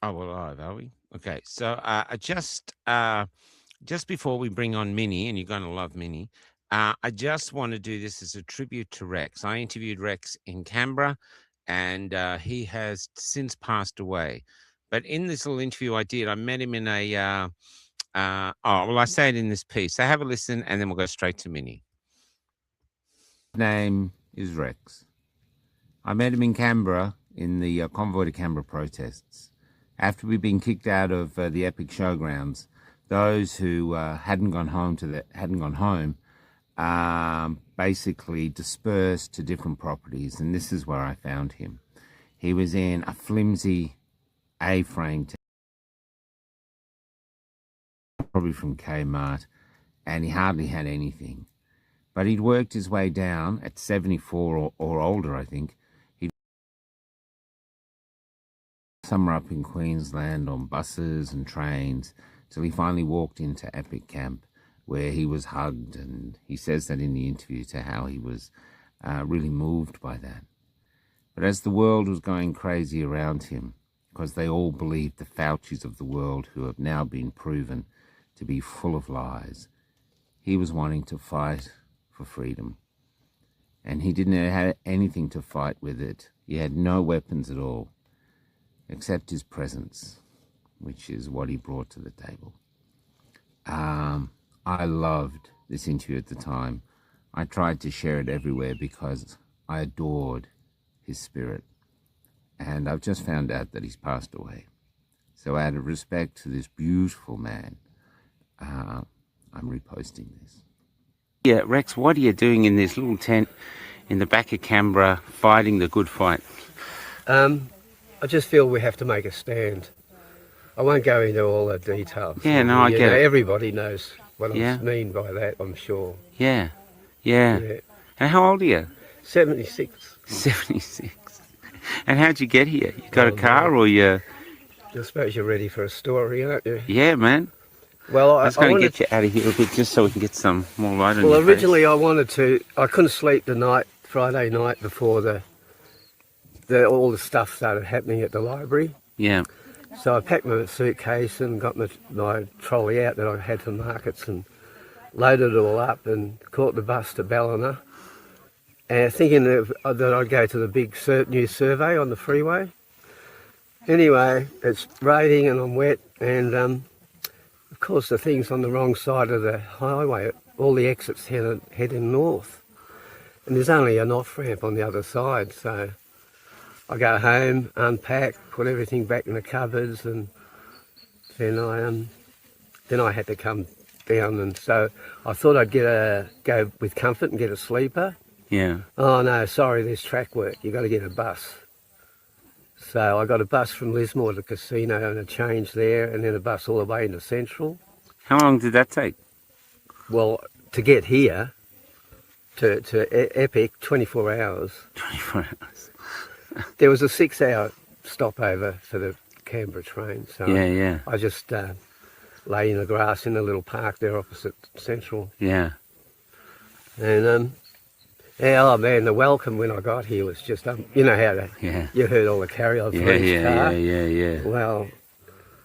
Oh, we're live, are we? Okay, so just before we bring on Minnie, and you're going to love Minnie, I just want to do this as a tribute to Rex. I interviewed Rex in Canberra, and he has since passed away. But in this little interview I did, I met him in a. I say it in this piece. So have a listen, and then we'll go straight to Minnie. Name is Rex. I met him in Canberra in the Convoy to Canberra protests. After we'd been kicked out of the Epic Showgrounds, those who hadn't gone home basically dispersed to different properties, and this is where I found him. He was in a flimsy A-frame, probably from Kmart, and he hardly had anything. But he'd worked his way down at 74 or older, I think. Somewhere up in Queensland on buses and trains till he finally walked into Epic Camp, where he was hugged, and he says that in the interview to how he was really moved by that. But as the world was going crazy around him, because they all believed the Faucis of the world, who have now been proven to be full of lies, he was wanting to fight for freedom. And he didn't have anything to fight with it. He had no weapons at all, except his presence, which is what he brought to the table. I loved this interview at the time. I tried to share it everywhere because I adored his spirit. And I've just found out that he's passed away. So out of respect to this beautiful man, I'm reposting this. Yeah, Rex, what are you doing in this little tent in the back of Canberra fighting the good fight? I just feel we have to make a stand. I won't go into all the details. Yeah, no, I get it. Everybody knows what I mean by that, I'm sure. Yeah. And how old are you? 76. 76. And how'd you get here? You got a car or you... I suppose you're ready for a story, aren't you? Yeah, man. Well, I was going to get you out of here a bit just so we can get some more light on your Well, face. originally I couldn't sleep the night, Friday night before all the stuff started happening at the library. Yeah. So I packed my suitcase and got my trolley out that I had for markets and loaded it all up and caught the bus to Ballina, and thinking that I'd go to the big new survey on the freeway. Anyway, it's raining and I'm wet, and of course the thing's on the wrong side of the highway. All the exits heading north, and there's only an off-ramp on the other side, so I go home, unpack, put everything back in the cupboards, and then I had to come down, and so I thought I'd go with comfort and get a sleeper. Yeah. Oh no, sorry, there's track work. You got to get a bus. So I got a bus from Lismore to the casino and a change there, and then a bus all the way into Central. How long did that take? Well, to get here to Epic, 24 hours. 24 hours. There was a 6-hour stopover for the Canberra train, so Yeah. I just lay in the grass in a little park there opposite Central. Yeah. And oh man, the welcome when I got here was just you know how you heard all the carry-ons for each car. Yeah. Well,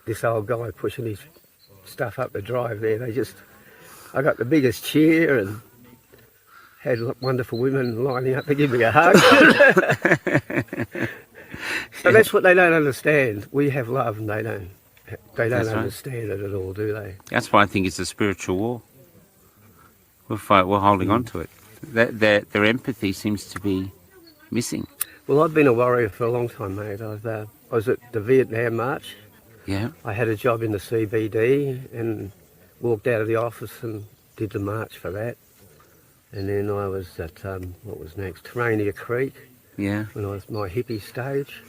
this old guy pushing his stuff up the drive there, I got the biggest cheer and had wonderful women lining up to give me a hug. So that's what they don't understand. We have love, and they don't understand it at all, do they? That's why I think it's a spiritual war. We're holding on to it. Their empathy seems to be missing. Well, I've been a warrior for a long time, mate. I was at the Vietnam March. Yeah. I had a job in the CBD and walked out of the office and did the march for that. And then I was at, what was next, Terania Creek. Yeah. When I was my hippie stage.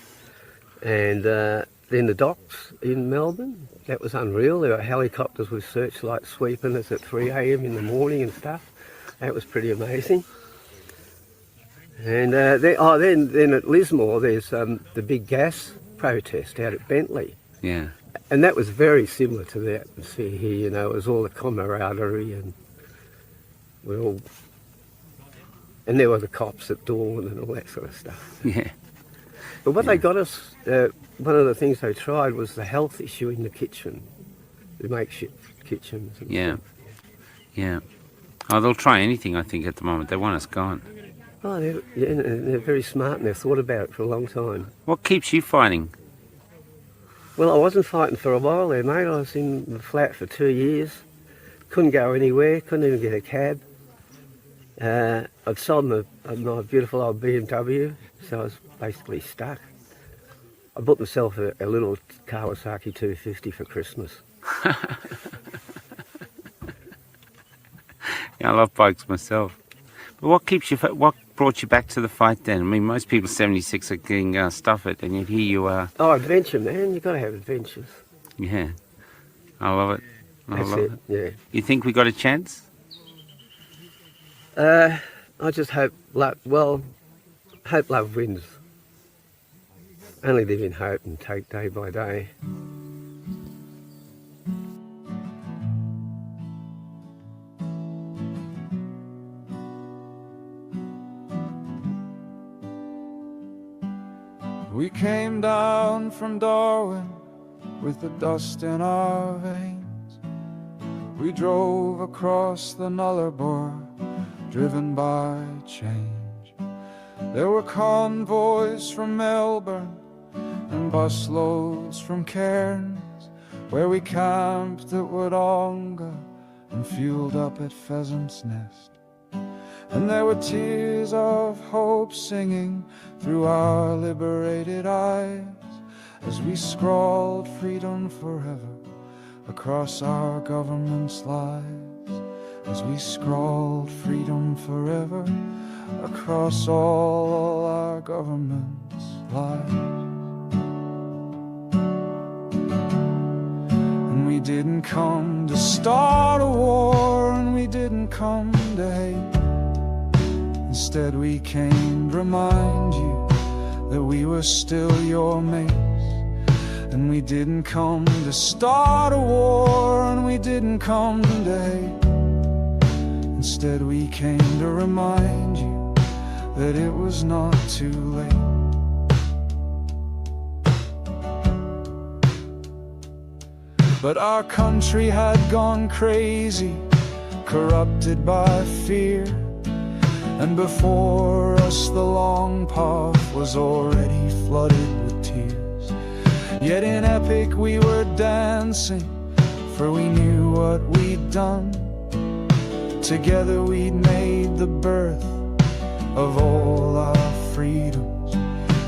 And then the docks in Melbourne, that was unreal. There were helicopters with searchlights sweeping us at 3 a.m. in the morning and stuff. That was pretty amazing. And then at Lismore, there's the big gas protest out at Bentley. Yeah. And that was very similar to the atmosphere here, you know. It was all the camaraderie, and and there were the cops at dawn and all that sort of stuff. Yeah. But what they got us, one of the things they tried was the health issue in the kitchen, the makeshift kitchens. And Yeah, stuff. yeah. Oh, they'll try anything, I think, at the moment. They want us gone. Oh, they're very smart and they've thought about it for a long time. What keeps you fighting? Well, I wasn't fighting for a while there, mate. I was in the flat for 2 years. Couldn't go anywhere, couldn't even get a cab. I'd sold my beautiful old BMW, so I was basically stuck. I bought myself a little Kawasaki 250 for Christmas. Yeah, I love bikes myself. But what brought you back to the fight then? I mean, most people 76 are getting stuff it, and yet here you are. Oh, adventure, man. You've got to have adventures. Yeah, I love it. I That's love it, it. yeah. You think we got a chance? I just hope love wins. Only live in hope and take day by day. We came down from Darwin with the dust in our veins. We drove across the Nullarbor, driven by change. There were convoys from Melbourne and busloads from Cairns, where we camped at Wodonga and fueled up at Pheasant's Nest. And there were tears of hope singing through our liberated eyes as we scrawled freedom forever across our government's lives, as we scrawled freedom forever across all our government's lives. And we didn't come to start a war, and we didn't come to hate. Instead we came to remind you that we were still your mates. And we didn't come to start a war, and we didn't come to hate. Instead we came to remind you that it was not too late. But our country had gone crazy, corrupted by fear. And before us the long path was already flooded with tears. Yet in epic we were dancing, for we knew what we'd done. Together we'd made the birth of all our freedoms.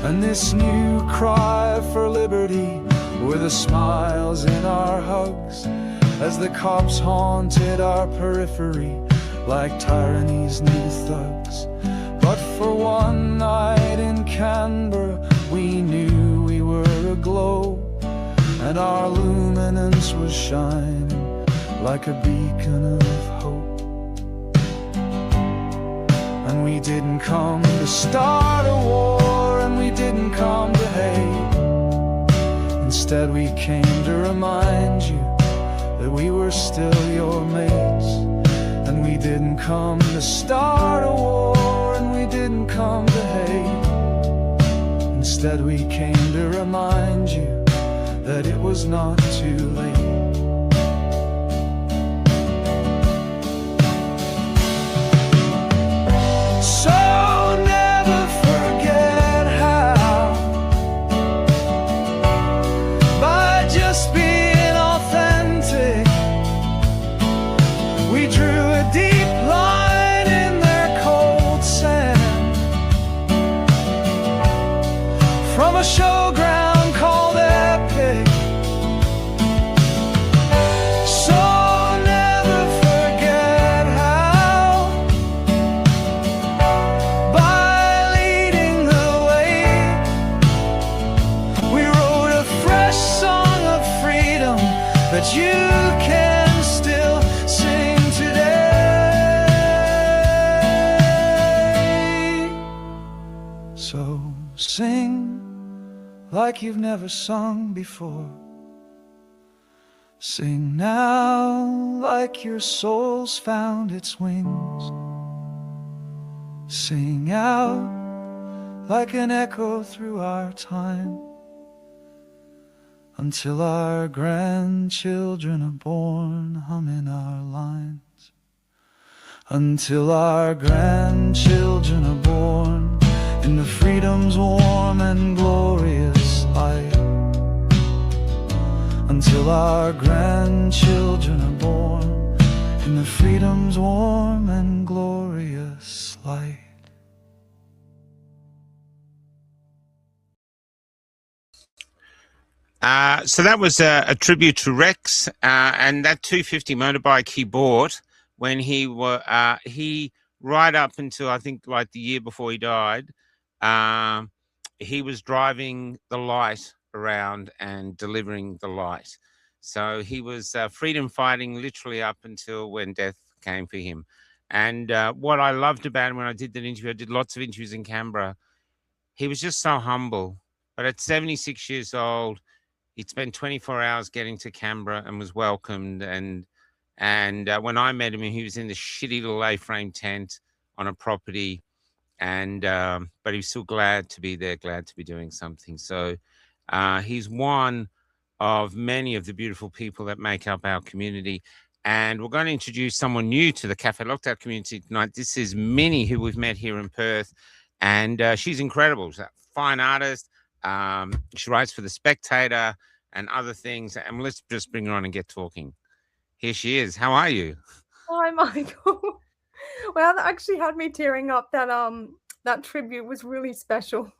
And this new cry for liberty were the smiles in our hugs, as the cops haunted our periphery like tyranny's new thugs. But for one night in Canberra we knew we were aglow, and our luminance was shining like a beacon of hope. And we didn't come to start a war, and we didn't come to hate. Instead we came to remind you that we were still your mates. And we didn't come to start a war, and we didn't come to hate. Instead we came to remind you that it was not too late. So never forget how, by just being authentic, we drew a deep line in their cold sand, from a showground called epic. So never forget how, by leading the way, we wrote a fresh song of freedom that you can still sing today. So sing like you've never sung before. Sing now like your soul's found its wings. Sing out like an echo through our time, until our grandchildren are born, humming our lines. Until our grandchildren are born in the freedom's warm and glorious light. Until our grandchildren are born in the freedom's warm and glorious light. So that was a tribute to Rex, and that 250 motorbike he bought when he right up until I think like the year before he died, he was driving the light around and delivering the light. So he was freedom fighting literally up until when death came for him. And what I loved about him when I did that interview, I did lots of interviews in Canberra. He was just so humble. But at 76 years old, he'd spent 24 hours getting to Canberra and was welcomed. And when I met him, he was in the shitty little A-frame tent on a property. And but he was still glad to be there, glad to be doing something. So he's one of many of the beautiful people that make up our community. And we're going to introduce someone new to the Cafe Lockdown community tonight. This is Minny, who we've met here in Perth. And she's incredible. She's a fine artist. She writes for The Spectator and other things. And let's just bring her on and get talking. Here she is. How are you? Hi, Michael. Well, that actually had me tearing up. That tribute was really special.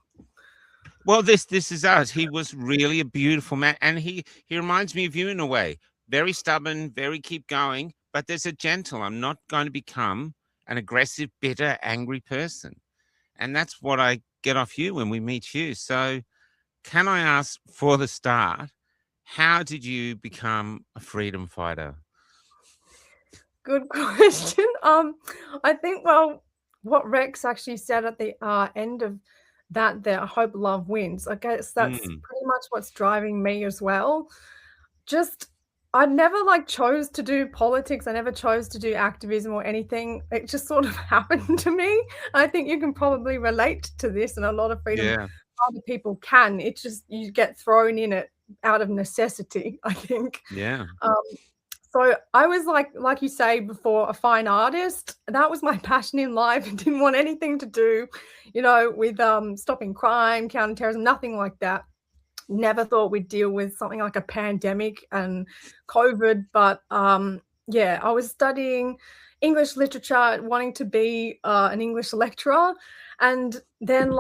Well, this is us. He was really a beautiful man, and he reminds me of you in a way. Very stubborn, very keep going, but there's a gentle. I'm not going to become an aggressive, bitter, angry person, and that's what I get off you when we meet you. So, can I ask for the start, how did you become a freedom fighter? Good question. I think, well, what Rex actually said at the end of that there, hope love wins. I guess that's pretty much what's driving me as well. Just I never chose to do politics. I never chose to do activism or anything. It just sort of happened to me. I think you can probably relate to this, and a lot of freedom other people can. It's just you get thrown in it out of necessity, I think. Yeah. So I was like you say before, a fine artist. That was my passion in life. I didn't want anything to do, with stopping crime, counterterrorism, nothing like that. Never thought we'd deal with something like a pandemic and COVID. But yeah, I was studying English literature, wanting to be an English lecturer. And then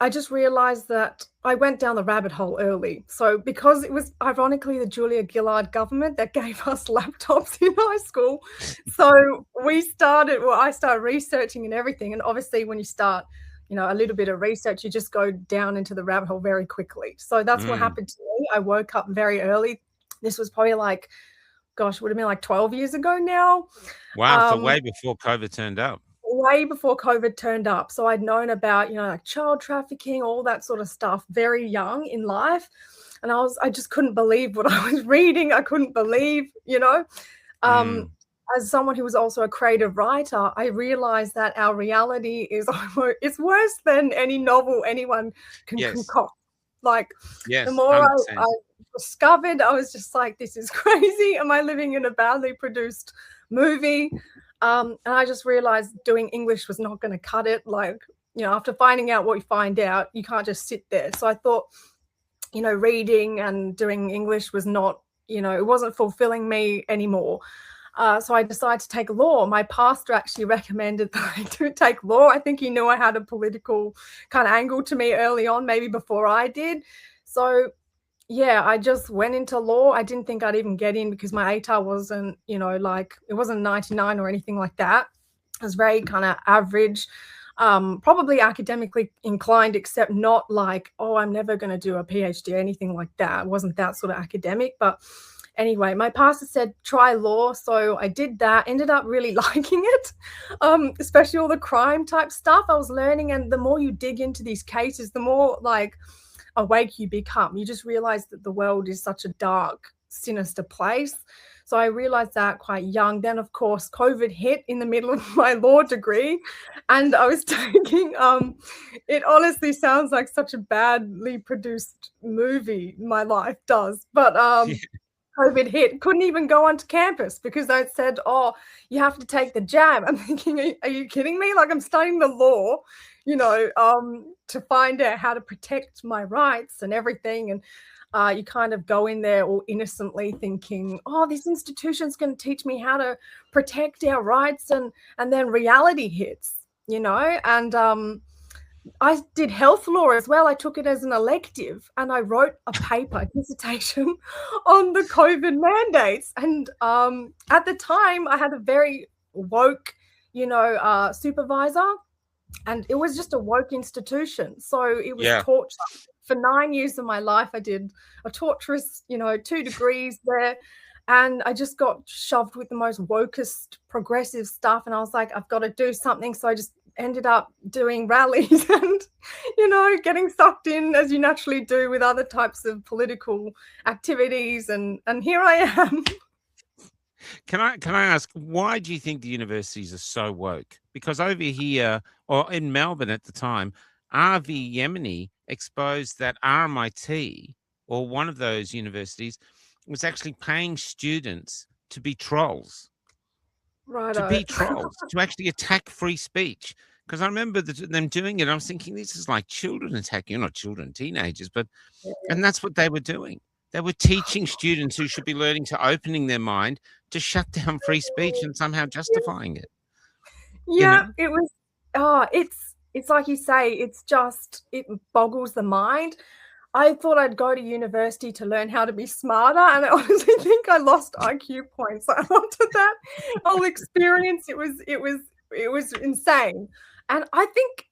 I just realized that I went down the rabbit hole early. So because it was ironically the Julia Gillard government that gave us laptops in high school. So I started researching and everything. And obviously when you start, a little bit of research, you just go down into the rabbit hole very quickly. So that's what happened to me. I woke up very early. This was probably would have been 12 years ago now. Wow, so way before COVID turned up. Way before COVID turned up. So I'd known about, child trafficking, all that sort of stuff very young in life. And I just couldn't believe what I was reading. I couldn't believe, as someone who was also a creative writer, I realized that our reality it's worse than any novel anyone can concoct. The more I discovered, I was just like, this is crazy. Am I living in a badly produced movie? And I just realized doing English was not going to cut it. After finding out what you find out, you can't just sit there. So I thought, reading and doing English was not, it wasn't fulfilling me anymore. So I decided to take law. My pastor actually recommended that I do take law. I think he knew I had a political kind of angle to me early on, maybe before I did. So yeah, I just went into law. I didn't think I'd even get in because my ATAR wasn't, it wasn't 99 or anything like that. It was very kind of average, probably academically inclined, except not I'm never going to do a PhD or anything like that. It wasn't that sort of academic. But anyway, my pastor said, try law. So I did that, ended up really liking it, especially all the crime type stuff I was learning. And the more you dig into these cases, the more awake you become. You just realize that the world is such a dark, sinister place. So I realized that quite young. Then, of course, COVID hit in the middle of my law degree, and I was taking, it honestly sounds like such a badly produced movie, my life does, but COVID hit, couldn't even go onto campus because they said, oh, you have to take the jam. I'm thinking, are you kidding me? Like, I'm studying the law, you know, to find out how to protect my rights and everything. And you kind of go in there all innocently thinking, oh, this institution's going to teach me how to protect our rights. And then reality hits, you know, and I did health law as well. I took it as an elective and I wrote a paper, dissertation on the COVID mandates. And at the time, I had a very woke, you know, supervisor, and it was just a woke institution. So it was torture. For 9 years of my life, I did a torturous, you know, 2 degrees there. And I just got shoved with the most wokest progressive stuff. And I was like, I've got to do something. So I just ended up doing rallies and, you know, getting sucked in as you naturally do with other types of political activities. And here I am. Can I ask, why do you think the universities are so woke? Because over here, or in Melbourne at the time, R.V. Yemeni exposed that RMIT, or one of those universities, was actually paying students to be trolls. Right. To be trolls, to actually attack free speech. Because I remember them doing it. I was thinking, this is like children attacking, not children, teenagers, but, and that's what they were doing. They were teaching students who should be learning to opening their mind to shut down free speech and somehow justifying it. Yeah, you know? It was, it's like you say, it's just, it boggles the mind. I thought I'd go to university to learn how to be smarter, and I honestly think I lost IQ points after that whole experience. It was insane. And I think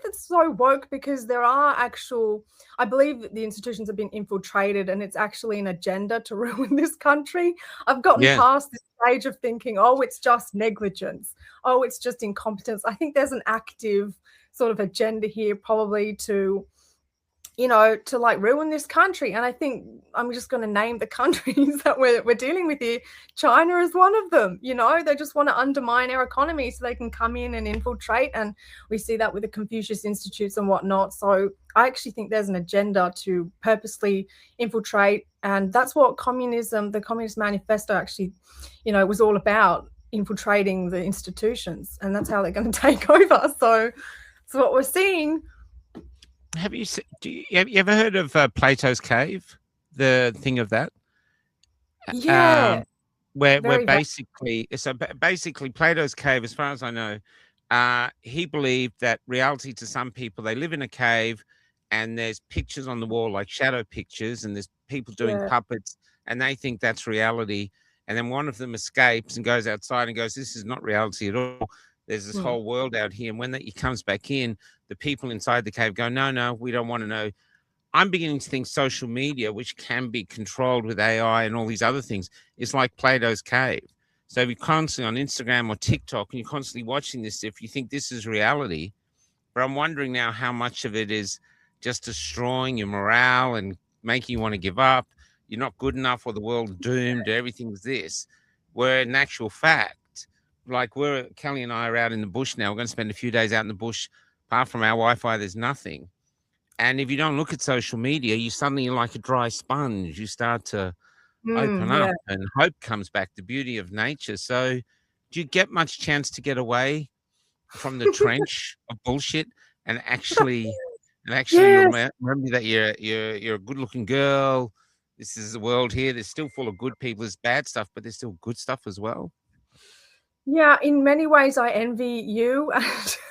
it's so woke because there are I believe that the institutions have been infiltrated and it's actually an agenda to ruin this country. I've gotten past this stage of thinking, oh, it's just negligence. Oh, it's just incompetence. I think there's an active sort of agenda here probably to, you know, to like ruin this country. And I think I'm just going to name the countries that we're dealing with here. China is one of them. You know, they just want to undermine our economy so they can come in and infiltrate. And we see that with the Confucius Institutes and whatnot. So I actually think there's an agenda to purposely infiltrate. And that's what communism, the Communist Manifesto actually, you know, was all about, infiltrating the institutions. And that's how they're going to take over. So what we're seeing. Have you ever heard of Plato's Cave? The thing of that? Yeah. Where basically Plato's Cave, as far as I know, he believed that reality to some people, they live in a cave and there's pictures on the wall, like shadow pictures, and there's people doing puppets, and they think that's reality. And then one of them escapes and goes outside and goes, this is not reality at all. There's this whole world out here. And when he comes back in, the people inside the cave go, no, we don't want to know. I'm beginning to think social media, which can be controlled with AI and all these other things, is like Plato's Cave. So if you're constantly on Instagram or TikTok and you're constantly watching this, if you think this is reality, but I'm wondering now how much of it is just destroying your morale and making you want to give up. You're not good enough, or the world's doomed, everything's this. Where in actual fact, like Kelly and I are out in the bush now. We're going to spend a few days out in the bush. Apart from our Wi-Fi, there's nothing. And if you don't look at social media, you suddenly are like a dry sponge. You start to open up and hope comes back, the beauty of nature. So do you get much chance to get away from the trench of bullshit and actually remember that you're a good-looking girl? This is the world here. There's still full of good people. There's bad stuff, but there's still good stuff as well. Yeah, in many ways, I envy you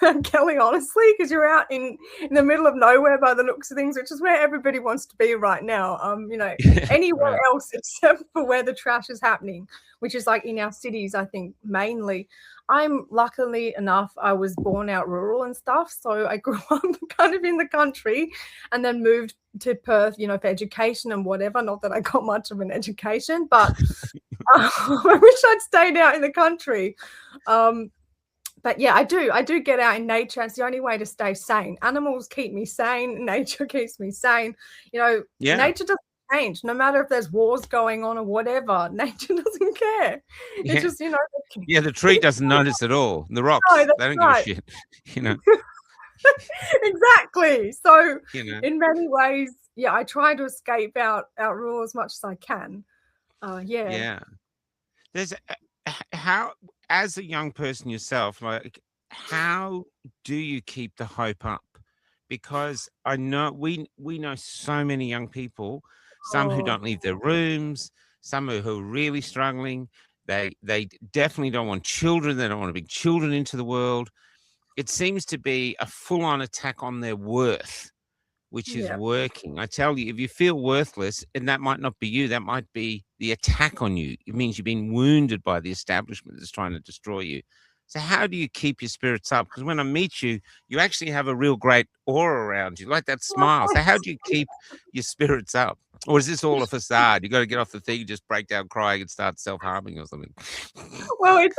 and Kelly, honestly, because you're out in the middle of nowhere by the looks of things, which is where everybody wants to be right now. You know, anywhere else except for where the trash is happening, which is like in our cities, I think, mainly. I'm luckily enough, I was born out rural and stuff. So I grew up kind of in the country and then moved to Perth, you know, for education and whatever. Not that I got much of an education, but I wish I'd stayed out in the country. But yeah, I do get out in nature. It's the only way to stay sane. Animals keep me sane. Nature keeps me sane. You know, nature doesn't change. No matter if there's wars going on or whatever, nature doesn't care. It's just, you know. Yeah, the tree doesn't notice at all. The rocks, No, they don't give a shit, you know. Exactly. So You know. in many ways, yeah, I try to escape out rule as much as I can. Yeah. There's how, as a young person yourself, like, how do you keep the hope up? Because I know we know so many young people, some who don't leave their rooms, some who are really struggling. They definitely don't want children. They don't want to bring children into the world. It seems to be a full-on attack on their worth, which is working. I tell you, if you feel worthless, and that might not be you, that might be the attack on you. It means you've been wounded by the establishment that's trying to destroy you. So how do you keep your spirits up? Because when I meet you, you actually have a real great aura around you, like that smile. So how do you keep your spirits up? Or is this all a facade? You got to get off the thing, just break down crying and start self-harming or something? Well, it's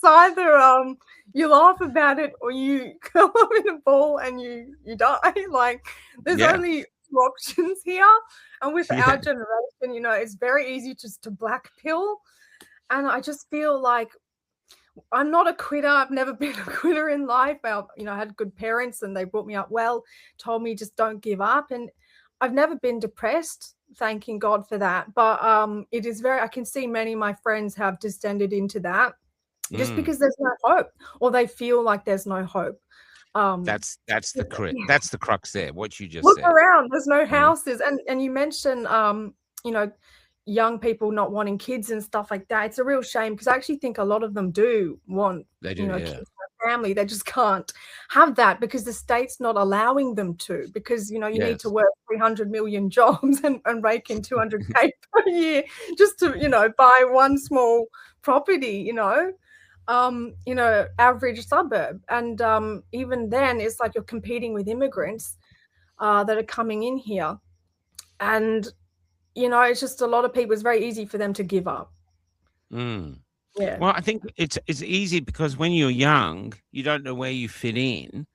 either you laugh about it or you go up in a ball and you die. Like, there's only two options here. And with our generation, you know, it's very easy just to black pill. And I just feel like I'm not a quitter. I've never been a quitter in life. I had good parents and they brought me up well, told me just don't give up. And I've never been depressed, thanking God for that. But it is I can see many of my friends have descended into that just because there's no hope, or they feel like there's no hope. That's the crux there, what you just look said. Around, there's no houses. And you mentioned, young people not wanting kids and stuff like that. It's a real shame because I actually think a lot of them do want, kids and family. They just can't have that because the state's not allowing them to, because, you need to work 300 million jobs and rake in 200K per year just to, buy one small property, average suburb. And even then it's like you're competing with immigrants that are coming in here. And it's just a lot of people, it's very easy for them to give up. Yeah. Well, I think it's easy because when you're young, you don't know where you fit in.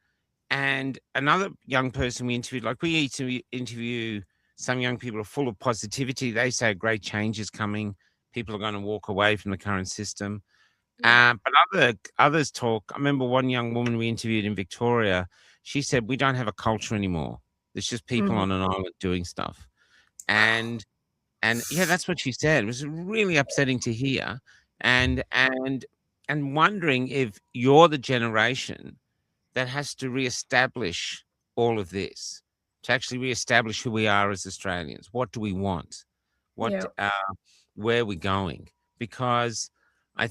And another young person we interviewed, like we interview some young people are full of positivity. They say a great change is coming. People are going to walk away from the current system. But others talk. I remember one young woman we interviewed in Victoria. She said, we don't have a culture anymore. There's just people on an island doing stuff. And yeah, that's what she said. It was really upsetting to hear. And wondering if you're the generation that has to reestablish all of this, to actually reestablish who we are as Australians. What do we want? Where are we going? Because I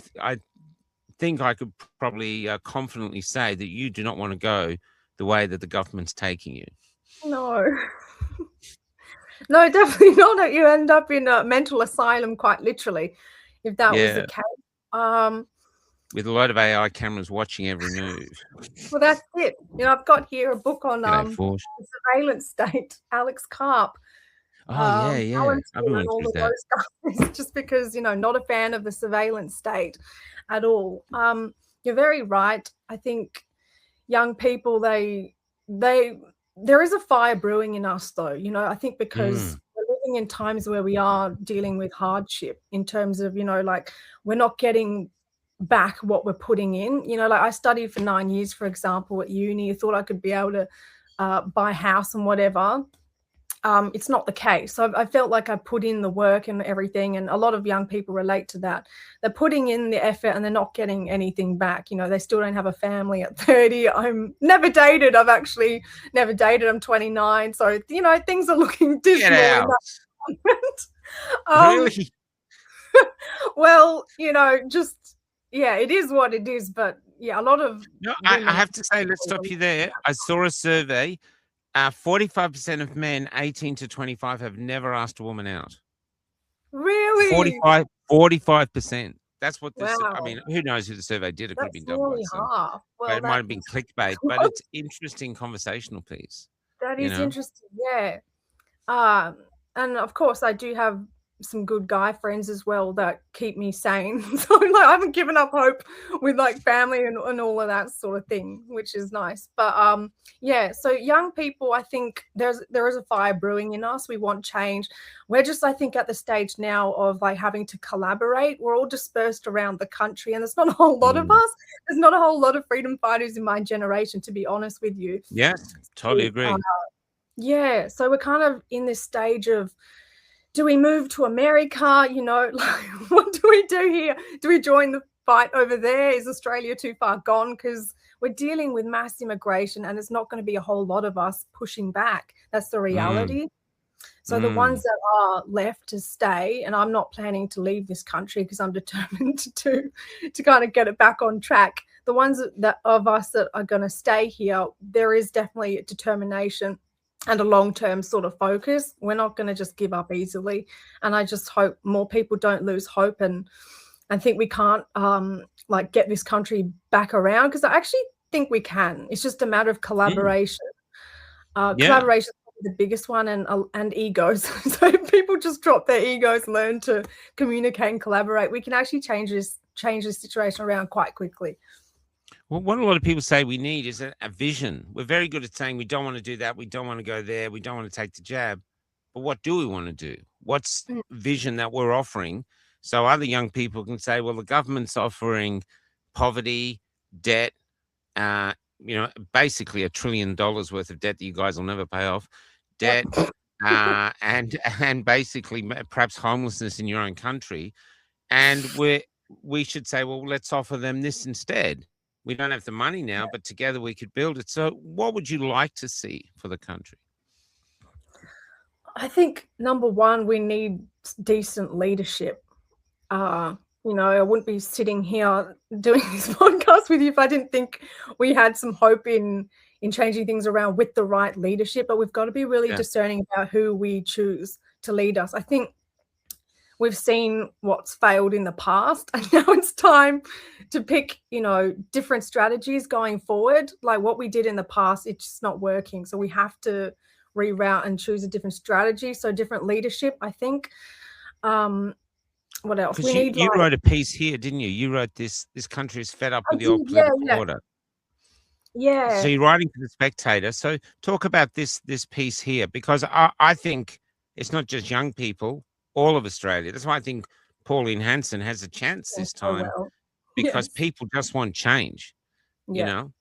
think I could probably confidently say that you do not want to go the way that the government's taking you. No. No, definitely not. You end up in a mental asylum, quite literally, if that was the case. With a lot of AI cameras watching every move. Well, that's it. I've got here a book on the surveillance state, Alex Karp. Oh, yeah. I've been all of those guys, just because, not a fan of the surveillance state at all. You're very right. I think young people, there is a fire brewing in us, though. I think because we're living in times where we are dealing with hardship in terms of, like, we're not getting back what we're putting in. Like, I studied for 9 years, for example, at uni. I thought I could be able to buy a house and whatever. It's not the case. So I felt like I put in the work and everything, and a lot of young people relate to that. They're putting in the effort and they're not getting anything back. They still don't have a family at 30. I'm never dated. I've actually never dated. I'm 29. So, things are looking dismal. Get out. Really? Well, it is what it is. But yeah, a lot of... No, I have to say, let's stop you there. I saw a survey. 45% of men 18 to 25 have never asked a woman out. Really? 45%. That's what this. Wow. I mean, who knows who the survey did? It could have been done by someone. Well, it might have been clickbait, but it's interesting conversational piece. That is interesting. Yeah. And of course, I do have some good guy friends as well that keep me sane. So like I haven't given up hope with like family and all of that sort of thing, which is nice. But yeah, so young people, I think there is a fire brewing in us. We want change. We're just, I think, at the stage now of like having to collaborate. We're all dispersed around the country, and there's not a whole lot of us. There's not a whole lot of freedom fighters in my generation, to be honest with you. Yes, totally agree. Yeah, so we're kind of in this stage of, do we move to America? You know, like, what do we do here? Do we join the fight over there? Is Australia too far gone? Because we're dealing with mass immigration, and it's not going to be a whole lot of us pushing back. That's the reality. So the ones that are left to stay, and I'm not planning to leave this country because I'm determined to kind of get it back on track. The ones that of us that are going to stay here, there is definitely a determination and a long-term sort of focus. We're not going to just give up easily. And I just hope more people don't lose hope and think we can't like get this country back around, because I actually think we can. It's just a matter of collaboration. Collaboration is the biggest one, and egos. So if people just drop their egos, learn to communicate and collaborate, we can actually change this situation around quite quickly. Well, what a lot of people say we need is a vision. We're very good at saying we don't want to do that, we don't want to go there, we don't want to take the jab. But what do we want to do? What's vision that we're offering? So other young people can say, well, the government's offering poverty, debt, you know, basically $1 trillion worth of debt that you guys will never pay off, debt, and basically perhaps homelessness in your own country. And we should say, well, let's offer them this instead. We don't have the money now, but together we could build it. So what would you like to see for the country? I think, number one, we need decent leadership. You know, I wouldn't be sitting here doing this podcast with you if I didn't think we had some hope in changing things around with the right leadership. But we've got to be really discerning about who we choose to lead us. I think we've seen what's failed in the past, and now it's time to pick, you know, different strategies going forward. Like what we did in the past, it's just not working. So we have to reroute and choose a different strategy. So different leadership, I think. What else? We need. You wrote a piece here, didn't you? You wrote this country is fed up with the old political order. Yeah. So you're writing to the Spectator. So talk about this piece here, because I think it's not just young people, all of Australia. That's why I think Pauline Hanson has a chance this time, because people just want change, you know?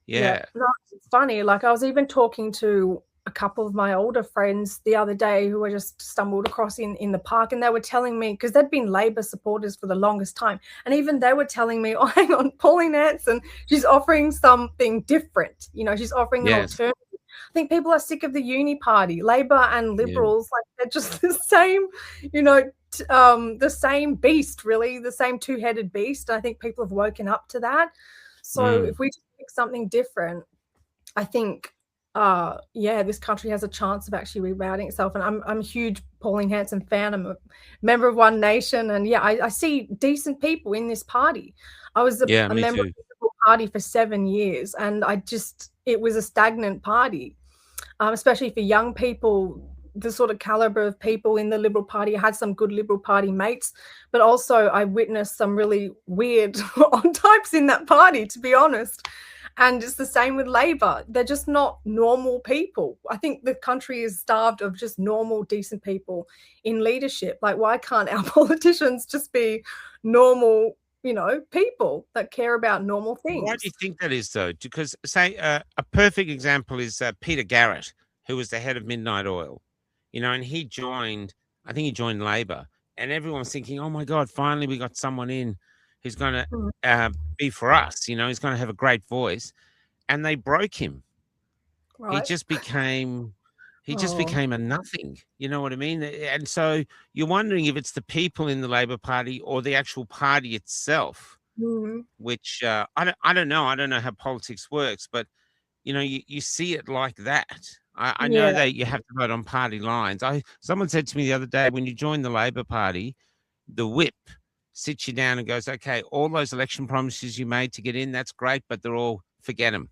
Yeah. No, it's funny. Like I was even talking to a couple of my older friends the other day who I just stumbled across in the park, and they were telling me, because they'd been Labor supporters for the longest time, and even they were telling me, oh, hang on, Pauline Hanson, she's offering something different. You know, she's offering an alternative. I think people are sick of the uni party. Labor and Liberals, like they're just the same, you know, the same beast, really, the same two-headed beast. And I think people have woken up to that. So if we just pick something different, I think, this country has a chance of actually rerouting itself. And I'm a huge Pauline Hanson fan. I'm a member of One Nation, and I see decent people in this party. I was a member of the Liberal Party for 7 years, and it was a stagnant party, especially for young people. The sort of caliber of people in the Liberal Party. I had some good Liberal Party mates, but also I witnessed some really weird types in that party, to be honest. And it's the same with Labor. They're just not normal people. I think the country is starved of just normal, decent people in leadership. Like, why can't our politicians just be normal, you know, people that care about normal things? Why do you think that is, though? Because, say, a perfect example is Peter Garrett, who was the head of Midnight Oil, you know, and he joined Labor, and everyone's thinking, oh my God, finally we got someone in who's going to be for us, you know, he's going to have a great voice. And they broke him. Right. He just became a nothing, you know what I mean? And so you're wondering if it's the people in the Labor Party or the actual party itself, which I don't know. I don't know how politics works, but, you know, you see it like that. I know that you have to vote on party lines. Someone said to me the other day, when you join the Labor Party, the whip sits you down and goes, okay, all those election promises you made to get in, that's great, but forget them.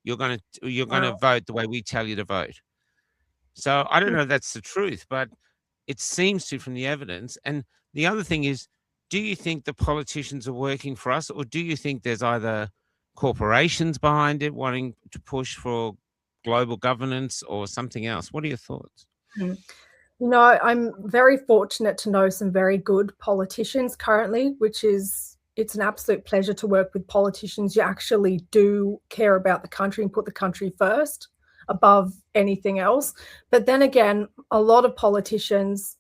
You're going to vote the way we tell you to vote. So I don't know if that's the truth, but it seems to from the evidence. And the other thing is, do you think the politicians are working for us, or do you think there's either corporations behind it wanting to push for global governance or something else? What are your thoughts? I'm very fortunate to know some very good politicians currently, it's an absolute pleasure to work with politicians who actually do care about the country and put the country first above anything else. But then again, a lot of politicians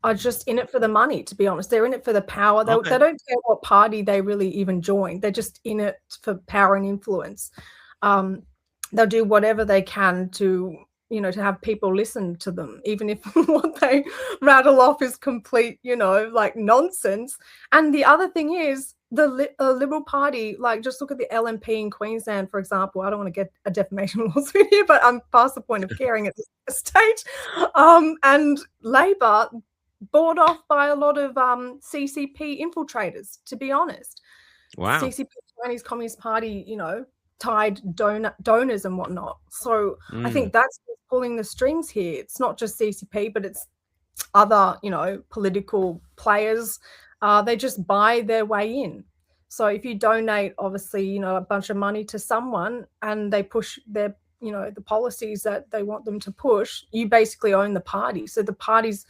are just in it for the money, to be honest. They're in it for the power. They don't care what party they really even join. They're just in it for power and influence. They'll do whatever they can to have people listen to them, even if what they rattle off is complete, like nonsense. And the other thing is the Liberal Party, like just look at the LNP in Queensland, for example. I don't want to get a defamation lawsuit here, but I'm past the point of caring at this stage. And Labor bought off by a lot of CCP infiltrators, to be honest. Wow. CCP, Chinese Communist Party, tied donors and whatnot. So I think that's pulling the strings here. It's not just CCP, but it's other, political players. They just buy their way in. So if you donate, obviously, a bunch of money to someone and they push their, the policies that they want them to push, you basically own the party. So the party's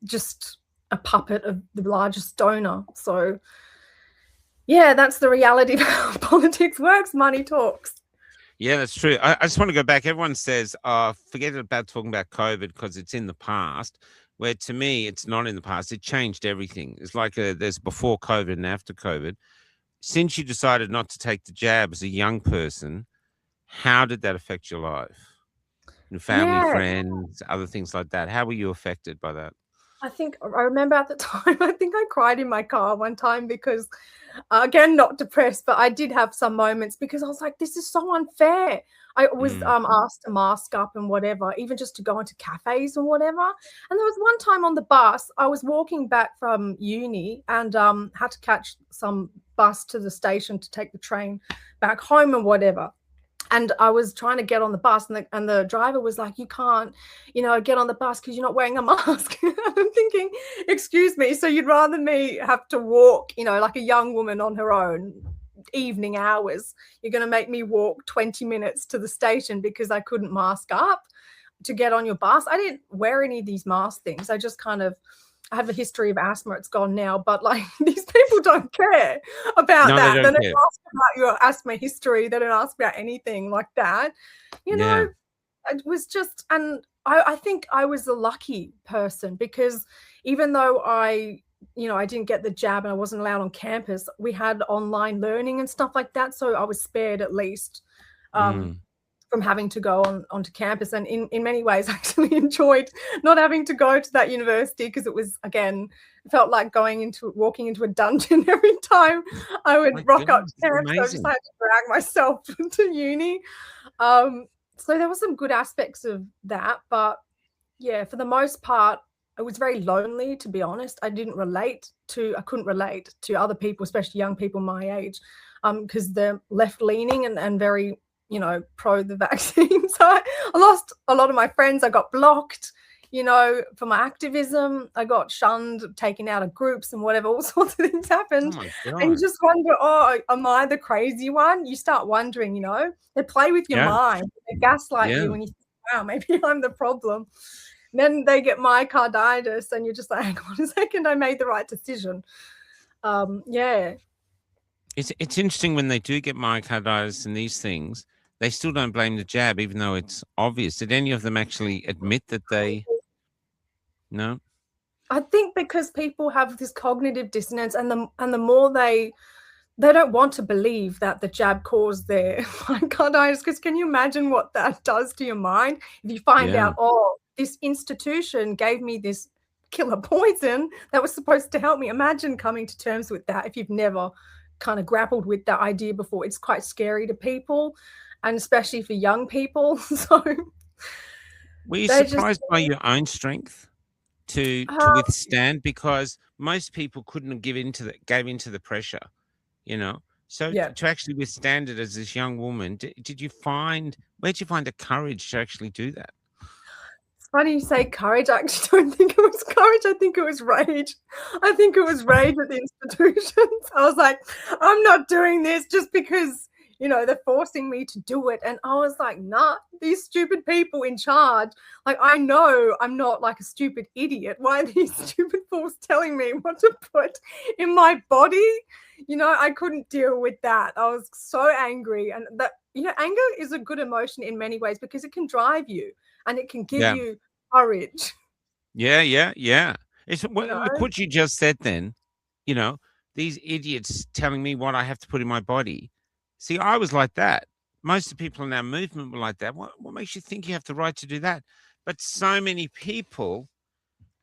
just a puppet of the largest donor. So yeah, that's the reality of how politics works. Money talks. Yeah, that's true. I just want to go back. Everyone says, forget about talking about COVID because it's in the past, where to me, it's not in the past. It changed everything. It's like there's before COVID and after COVID. Since you decided not to take the jab as a young person, how did that affect your life? Your family, friends, other things like that. How were you affected by that? I remember at the time, I think I cried in my car one time because, again, not depressed, but I did have some moments because I was like, this is so unfair. I was asked to mask up and whatever, even just to go into cafes and whatever. And there was one time on the bus, I was walking back from uni and had to catch some bus to the station to take the train back home and whatever. And I was trying to get on the bus and the driver was like, you can't, get on the bus because you're not wearing a mask. I'm thinking, excuse me, so you'd rather me have to walk, like a young woman on her own, evening hours. You're going to make me walk 20 minutes to the station because I couldn't mask up to get on your bus. I didn't wear any of these mask things. I just I have a history of asthma. It's gone now, but like these people don't care about that. They don't ask about your asthma history. They don't ask about anything like that. It was just, and I think I was a lucky person because even though I didn't get the jab and I wasn't allowed on campus, we had online learning and stuff like that. So I was spared at least from having to go onto campus, and in many ways I actually enjoyed not having to go to that university because it was, again, felt like walking into a dungeon every time I would rock up to campus. So I just had to drag myself to uni. So there were some good aspects of that, but yeah, for the most part, it was very lonely, to be honest. I couldn't relate to other people, especially young people my age, because they're left-leaning and very, pro the vaccine. So I lost a lot of my friends. I got blocked, for my activism. I got shunned, taken out of groups and whatever, all sorts of things happened. Oh my God. And you just wonder, am I the crazy one? You start wondering, they play with your mind. They gaslight you and you think, wow, maybe I'm the problem. And then they get myocarditis and you're just like, hang on a second, I made the right decision. It's interesting when they do get myocarditis and these things, they still don't blame the jab, even though it's obvious. Did any of them actually admit that they... No? I think because people have this cognitive dissonance and the more they don't want to believe that the jab caused their myocarditis, because can you imagine what that does to your mind? If you find out, this institution gave me this killer poison that was supposed to help me. Imagine coming to terms with that if you've never kind of grappled with that idea before. It's quite scary to people, and especially for young people. So were you surprised by your own strength to withstand? Because most people couldn't gave into the pressure, So to actually withstand it as this young woman, where'd you find the courage to actually do that? funny you say courage. I actually don't think it was courage. I think it was rage. I think it was rage at the institutions. I was like, I'm not doing this just because, they're forcing me to do it. And I was like, nah, these stupid people in charge. Like, I know I'm not like a stupid idiot. Why are these stupid fools telling me what to put in my body? I couldn't deal with that. I was so angry. And that, anger is a good emotion in many ways because it can drive you and it can give you courage. Yeah. Look what you just said then. These idiots telling me what I have to put in my body. See, I was like that. Most of the people in our movement were like that. What makes you think you have the right to do that? But so many people,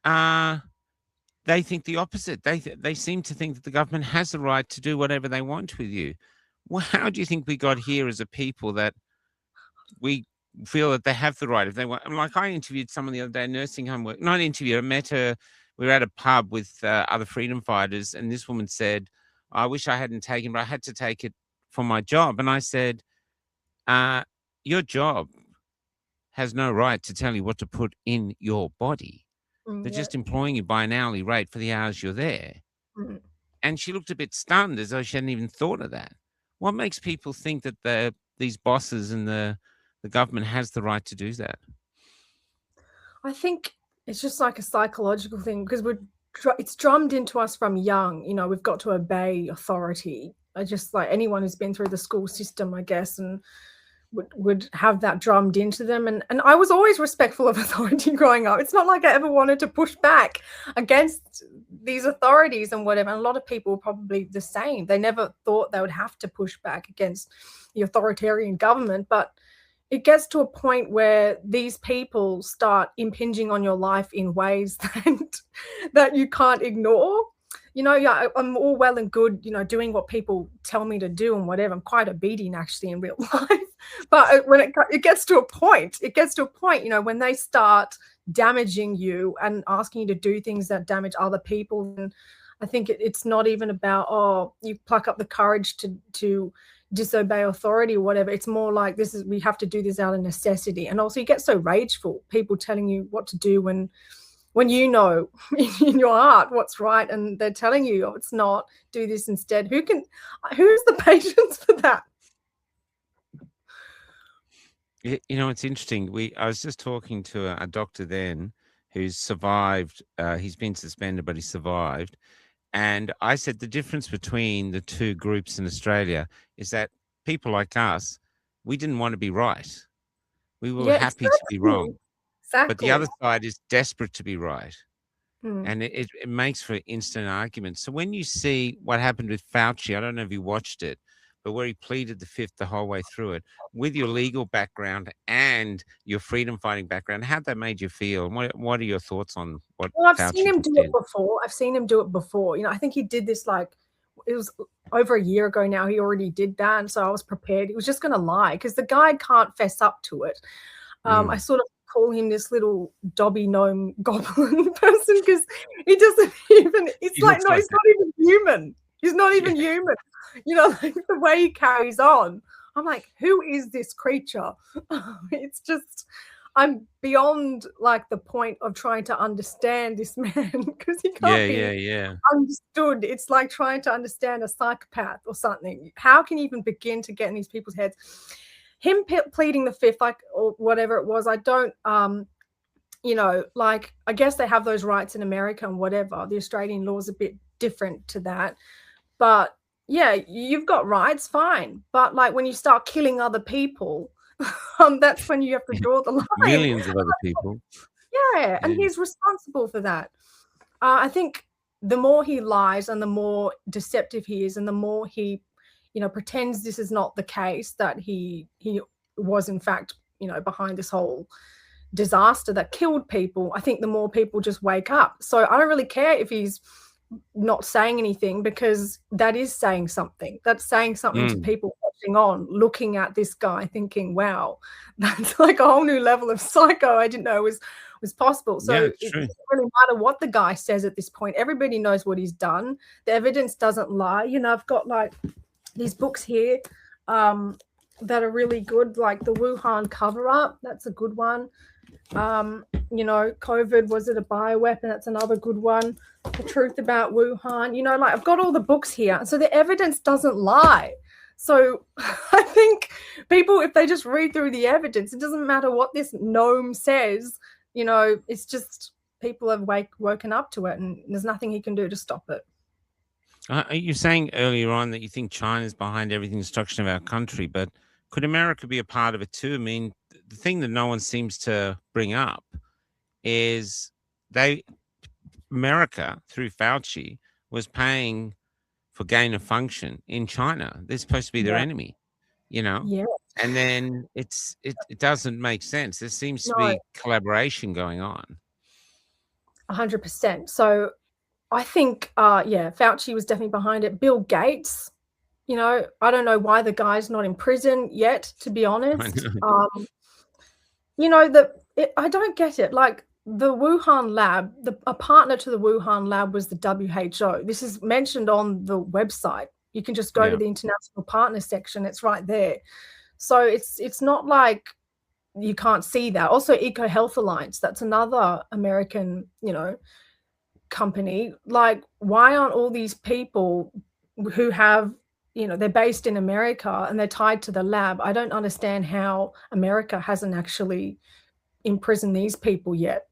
they think the opposite. They seem to think that the government has the right to do whatever they want with you. Well, how do you think we got here as a people that we feel that they have the right if they want? Like, I interviewed someone the other day, nursing home work. Not interviewed, I met her. We were at a pub with other freedom fighters, and this woman said, I wish I hadn't taken, but I had to take it for my job. And I said, your job has no right to tell you what to put in your body. They're just employing you by an hourly rate for the hours you're there. And she looked a bit stunned, as though she hadn't even thought of that. What makes people think that these bosses and the government has the right to do that? I think it's just like a psychological thing because it's drummed into us from young. We've got to obey authority. I just, like, anyone who's been through the school system, I guess, and would have that drummed into them. And I was always respectful of authority growing up. It's not like I ever wanted to push back against these authorities and whatever. And a lot of people were probably the same. They never thought they would have to push back against the authoritarian government. But it gets to a point where these people start impinging on your life in ways that you can't ignore. I'm all well and good, doing what people tell me to do and whatever. I'm quite obedient actually in real life. But when it gets to a point, when they start damaging you and asking you to do things that damage other people, and I think it's not even about, you pluck up the courage to disobey authority or whatever. It's more like we have to do this out of necessity. And also you get so rageful, people telling you what to do when you know in your heart what's right and they're telling you, it's not, do this instead. Who's the patience for that? It's interesting. I was just talking to a doctor then who's survived. He's been suspended, but he survived. And I said the difference between the two groups in Australia is that people like us, we didn't want to be right. We were happy to be wrong. Exactly. But the other side is desperate to be right. And it makes for instant arguments. So when you see what happened with Fauci, I don't know if you watched it, but where he pleaded the fifth the whole way through it, with your legal background and your freedom fighting background, how'd that made you feel? What are your thoughts on what I've Fauci seen him do did? it before. I've seen him do it before. I think he did this, like, it was over a year ago now. He already did that. And so I was prepared. He was just going to lie because the guy can't fess up to it. I sort of call him this little Dobby gnome goblin person because he doesn't even, he's not even human. He's not even human. Like the way he carries on. I'm like, who is this creature? It's just, I'm beyond like the point of trying to understand this man because he can't be understood. It's like trying to understand a psychopath or something. How can you even begin to get in these people's heads? Him pleading the fifth, like, or whatever it was, I don't, like, I guess they have those rights in America and whatever. The Australian law is a bit different to that. But yeah, you've got rights, fine. But like when you start killing other people, that's when you have to draw the line. Millions of other people. Yeah, and he's responsible for that. I think the more he lies and the more deceptive he is and the more he, pretends this is not the case, that he was in fact, behind this whole disaster that killed people, I think the more people just wake up. So I don't really care if he's not saying anything because that is saying something. That's saying something to people watching on, looking at this guy thinking, wow, that's like a whole new level of psycho I didn't know was possible. So it doesn't really matter what the guy says at this point. Everybody knows what he's done. The evidence doesn't lie. I've got like these books here that are really good, like the Wuhan cover-up. That's a good one. You know, COVID, was it a bioweapon? That's another good one. The truth about Wuhan. You know, like I've got all the books here. So the evidence doesn't lie. So I think people, if they just read through the evidence, it doesn't matter what this gnome says, you know, it's just people have woken up to it and there's nothing he can do to stop it. You're saying earlier on that you think China's behind everything destruction of our country, but could America be a part of it too? I mean, the thing that no one seems to bring up is America, through Fauci, was paying for gain of function in China. They're supposed to be their enemy, you know? Yeah. And then it doesn't make sense. There seems to be collaboration going on. 100%. So I think, Fauci was definitely behind it. Bill Gates, you know, I don't know why the guy's not in prison yet, to be honest. You know, I don't get it. Like the Wuhan lab, a partner to the Wuhan lab was the WHO. This is mentioned on the website. You can just go to the international partner section. It's right there. So it's not like you can't see that. Also, Eco Health Alliance, that's another American, you know, company. Like, why aren't all these people who have, you know, they're based in America and they're tied to the lab? I don't understand how America hasn't actually imprisoned these people yet.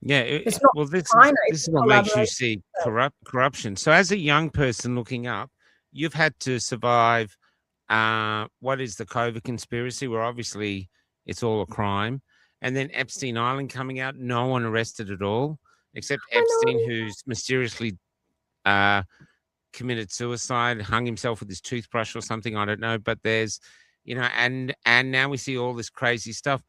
Yeah, it's not well, this is what makes you see corruption. So as a young person looking up, you've had to survive what is the COVID conspiracy, where obviously it's all a crime, and then Epstein Island coming out, no one arrested at all, except Epstein, who's mysteriously committed suicide, hung himself with his toothbrush or something, I don't know, but there's, you know, and now we see all this crazy stuff.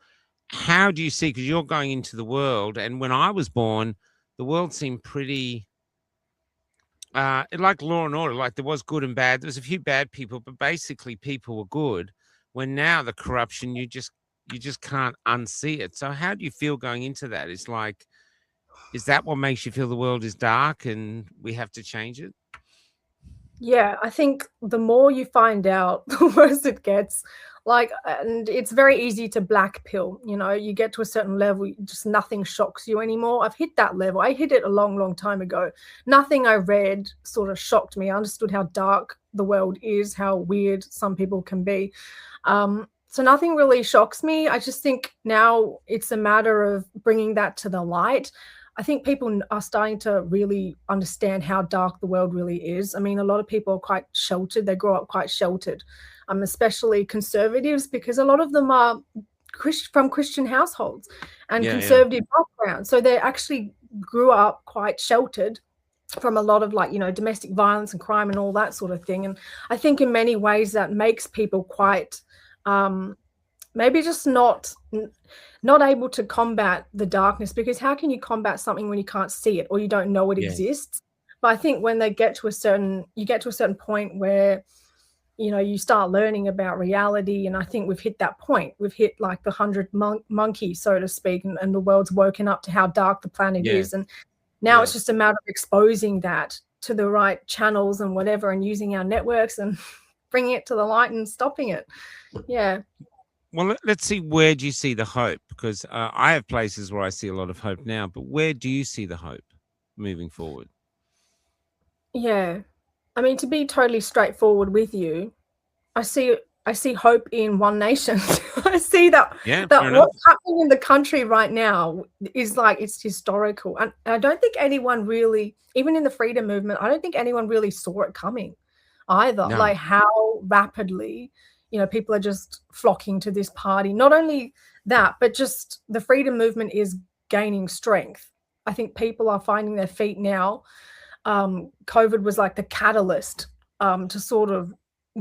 How do you see, because you're going into the world, and when I was born, the world seemed pretty like Law and Order, like there was good and bad. There was a few bad people, but basically people were good. When now the corruption, you just can't unsee it. So how do you feel going into that? It's like, is that what makes you feel the world is dark and we have to change it? Yeah, I think the more you find out, the worse it gets. Like, and it's very easy to black pill, you know, you get to a certain level, just nothing shocks you anymore. I've hit that level. I hit it a long, long time ago. Nothing I read sort of shocked me. I understood how dark the world is, how weird some people can be. So nothing really shocks me. I just think now it's a matter of bringing that to the light. I think people are starting to really understand how dark the world really is. I mean, a lot of people are quite sheltered. They grow up quite sheltered, especially conservatives, because a lot of them are from Christian households and conservative backgrounds. So they actually grew up quite sheltered from a lot of, like, you know, domestic violence and crime and all that sort of thing. And I think in many ways that makes people quite maybe just not able to combat the darkness, because how can you combat something when you can't see it or you don't know it exists? But I think when you get to a certain point where, you know, you start learning about reality, and I think we've hit that point. We've hit like the 100 monkey, so to speak, and the world's woken up to how dark the planet is. And now it's just a matter of exposing that to the right channels and whatever, and using our networks and bringing it to the light and stopping it. Yeah. Well, let's see, where do you see the hope? Because I have places where I see a lot of hope now, but where do you see the hope moving forward? Yeah. I mean, to be totally straightforward with you, I see hope in one nation. I see that what's happening in the country right now is like, it's historical. And I don't think anyone really, even in the freedom movement, I don't think anyone really saw it coming either. No. Like how rapidly, you know, people are just flocking to this party. Not only that, but just the freedom movement is gaining strength. I think people are finding their feet now. COVID was like the catalyst to sort of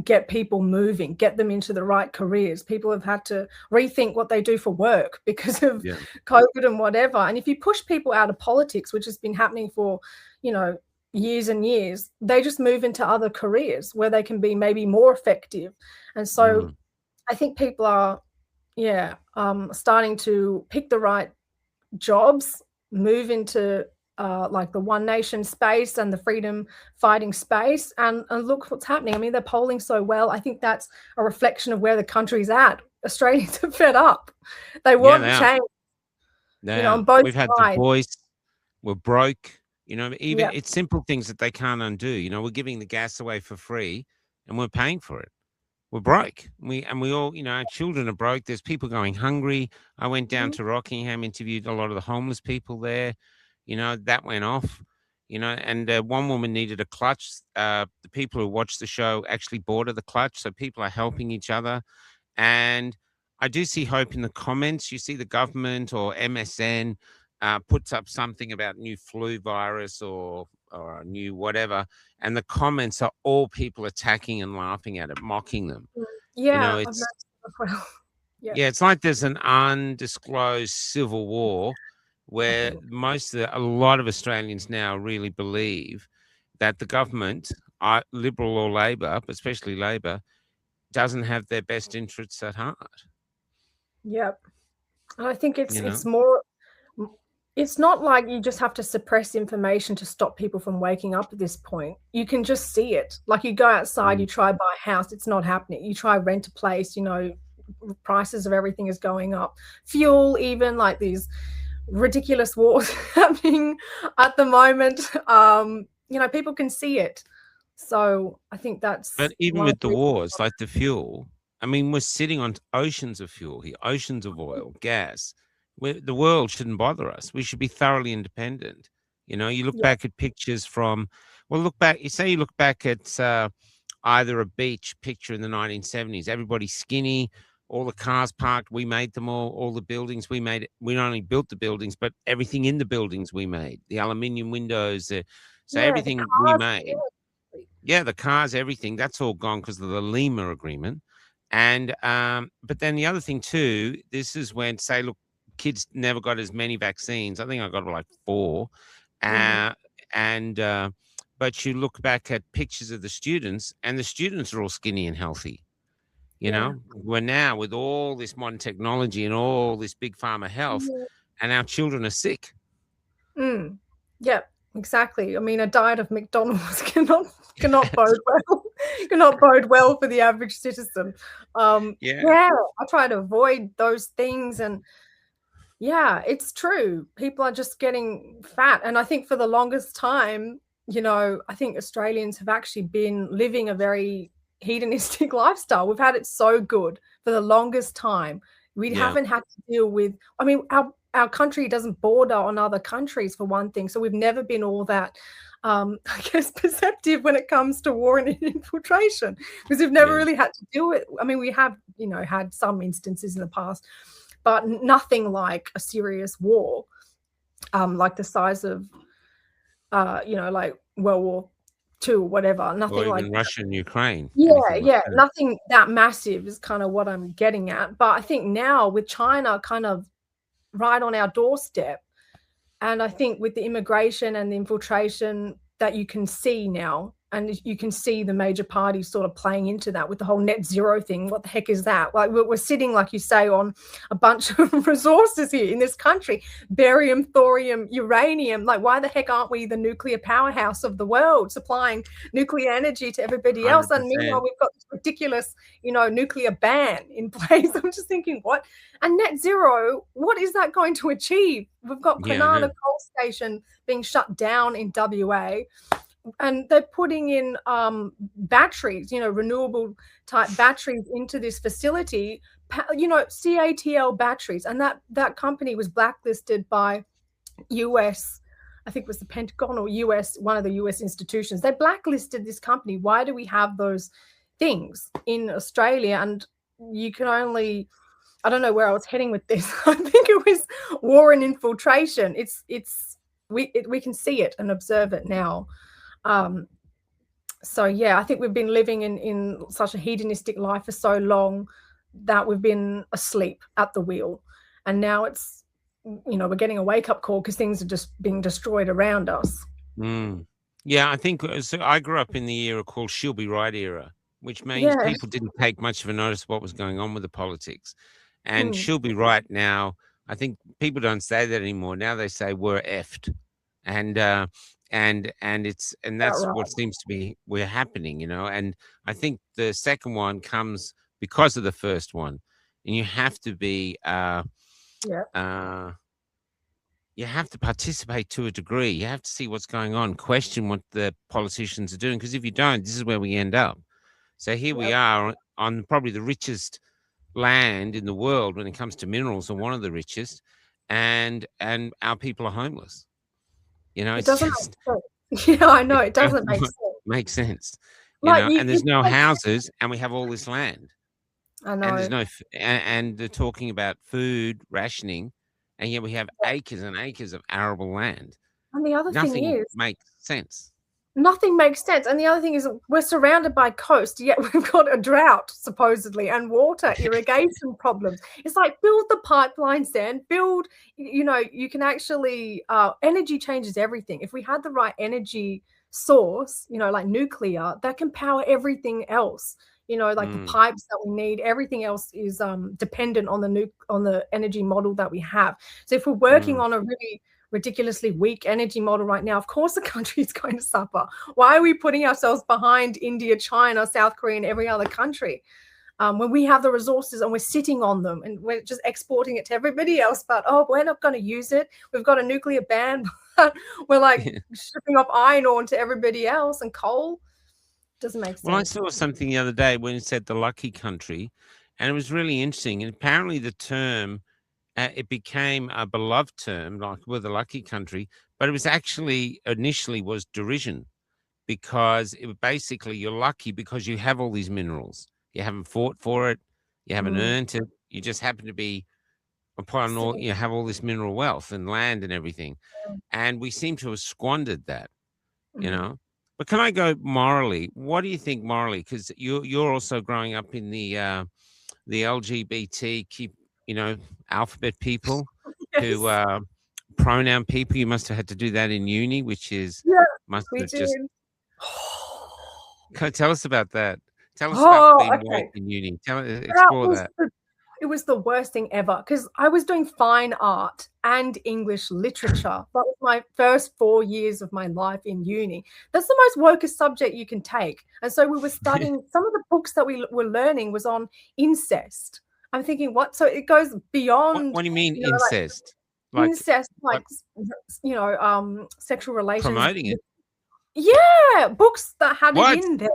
get people moving, get them into the right careers. People have had to rethink what they do for work because of COVID and whatever. And if you push people out of politics, which has been happening for, you know, years and years, they just move into other careers where they can be maybe more effective. And so I think people are, starting to pick the right jobs, move into like the One Nation space and the freedom fighting space, and look what's happening. I mean, they're polling so well. I think that's a reflection of where the country's at. Australians are fed up. They want change. On both We've had sides. the voice. We're broke. Even it's simple things that they can't undo. We're giving the gas away for free, and we're paying for it. We're broke. We all, our children are broke. There's people going hungry. I went down to Rockingham, interviewed a lot of the homeless people there. That went off. And one woman needed a clutch. The people who watched the show actually bought her the clutch, so people are helping each other. And I do see hope in the comments. You see the government or MSN puts up something about new flu virus or a new whatever, and the comments are all people attacking and laughing at it, mocking them. Yeah, it's like there's an undisclosed civil war where a lot of Australians now really believe that the government, Liberal or Labor, but especially Labor, doesn't have their best interests at heart. Yep. And I think it's more, it's not like you just have to suppress information to stop people from waking up at this point. You can just see it. Like you go outside, you try buy a house, it's not happening. You try rent a place, prices of everything is going up. Fuel, even, like these ridiculous wars happening at the moment. People can see it. So I think that's. But even with the wars, like the fuel, we're sitting on oceans of fuel here, oceans of oil, gas. The world shouldn't bother us. We should be thoroughly independent. You look back at pictures from. Well, look back. You look back at either a beach picture in the 1970s. Everybody skinny. All the cars parked, we made them all. All the buildings we made. We not only built the buildings, but everything in the buildings we made. The aluminium windows. Everything we made. Yeah, the cars, everything. That's all gone because of the Lima Agreement. And but then the other thing too, this is when, say, look, kids never got as many vaccines. I think I got like 4. But you look back at pictures of the students, and the students are all skinny and healthy. We're now with all this modern technology and all this big pharma health, and our children are sick. Yep, exactly. A diet of McDonald's cannot bode well. Cannot bode well for the average citizen. I try to avoid those things, and it's true. People are just getting fat, and I think for the longest time, I think Australians have actually been living a very hedonistic lifestyle. We've had it so good for the longest time. We haven't had to deal with, our country doesn't border on other countries, for one thing, so we've never been all that perceptive when it comes to war and infiltration, because we've never really had to deal with. We have had some instances in the past, but nothing like a serious war, like the size of like World War II or whatever. Nothing, or even like Russia and Ukraine. Nothing that massive is kind of what I'm getting at. But I think now with China kind of right on our doorstep, and I think with the immigration and the infiltration that you can see now, and you can see the major parties sort of playing into that with the whole net zero thing. What the heck is that? Like we're sitting, like you say, on a bunch of resources here in this country, barium, thorium, uranium. Like, why the heck aren't we the nuclear powerhouse of the world, supplying nuclear energy to everybody else? 100%. And meanwhile, we've got this ridiculous, nuclear ban in place. I'm just thinking, what? And net zero, what is that going to achieve? We've got Kwinana Coal Station being shut down in WA. And they're putting in batteries, renewable type batteries into this facility, CATL batteries. And that company was blacklisted by US, I think it was the Pentagon or US, one of the US institutions. They blacklisted this company. Why do we have those things in Australia? And you can only, I don't know where I was heading with this. I think it was war and infiltration. We can see it and observe it now. I think we've been living in such a hedonistic life for so long that we've been asleep at the wheel, and now it's, we're getting a wake-up call because things are just being destroyed around us. I think so. I grew up in the era called She'll Be Right era, which means people didn't take much of a notice of what was going on with the politics, and She'll Be Right now. I think people don't say that anymore. Now they say we're effed, and that's what seems to be happening, and I think the second one comes because of the first one, and you have to be you have to participate to a degree. You have to see what's going on, question what the politicians are doing, because if you don't, this is where we end up. So here we are on probably the richest land in the world when it comes to minerals, or one of the richest, and our people are homeless. It doesn't make sense. Yeah, I know, it doesn't make sense. Make sense. And there's no houses, and we have all this land. I know. And there's no, and they're talking about food rationing, and yet we have acres and acres of arable land. And the other thing is, makes sense. Nothing makes sense. And the other thing is, we're surrounded by coast, yet we've got a drought, supposedly, and water irrigation problems. It's like, build the pipelines then, you can actually, energy changes everything. If we had the right energy source, like nuclear, that can power everything else. The pipes that we need, everything else is dependent on the energy model that we have. So if we're working on a really ridiculously weak energy model right now, of course the country is going to suffer. Why are we putting ourselves behind India, China, South Korea, and every other country when we have the resources and we're sitting on them and we're just exporting it to everybody else? But we're not going to use it. We've got a nuclear ban, but we're like shipping off iron ore to everybody else and coal. Doesn't make sense. Well, I saw something the other day when it said the lucky country, and it was really interesting. And apparently the term, it became a beloved term, like we're the lucky country, but it was actually initially was derision, because it basically, you're lucky because you have all these minerals. You haven't fought for it. You haven't earned it. You just happen to be upon all, have all this mineral wealth and land and everything. And we seem to have squandered that, But can I go morally? What do you think morally? Because you're also growing up in the LGBT, alphabet people, who pronoun people. You must have had to do that in uni, which is just. Tell us about that. Tell us about being white in uni. Explore that. It was the worst thing ever, because I was doing fine art and English literature. That was my first 4 years of my life in uni. That's the most wokest subject you can take. And so we were studying, some of the books that we were learning was on incest. I'm thinking, what? So it goes beyond. What do you mean incest? Incest, sexual relations. Promoting it. Yeah, books that had it in there.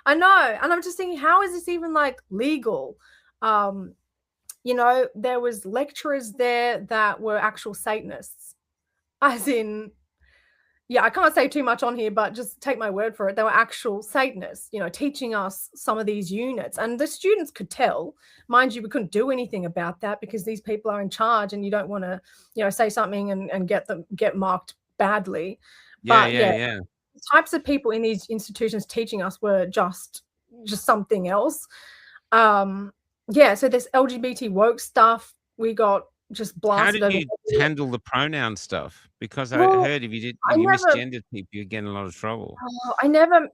I know. And I'm just thinking, how is this even legal? There was lecturers there that were actual Satanists, as in, I can't say too much on here, but just take my word for it. They were actual Satanists, teaching us some of these units, and the students could tell. Mind you, we couldn't do anything about that because these people are in charge, and you don't want to, say something and get marked badly. The types of people in these institutions teaching us were just something else. So this LGBT woke stuff, we got just blasted. How did you handle the pronoun stuff? Because I heard if you misgendered people, you get in a lot of trouble. I never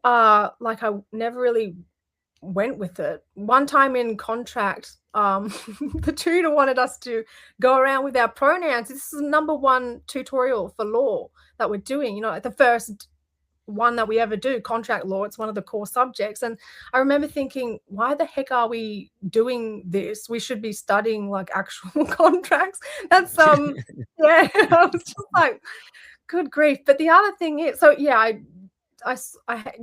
really went with it. One time in contract, the tutor wanted us to go around with our pronouns. This is the #1 tutorial for law that we're doing, the first one that we ever do, contract law. It's one of the core subjects. And I remember thinking, why the heck are we doing this? We should be studying actual contracts. That's I was just like, good grief. But the other thing is, I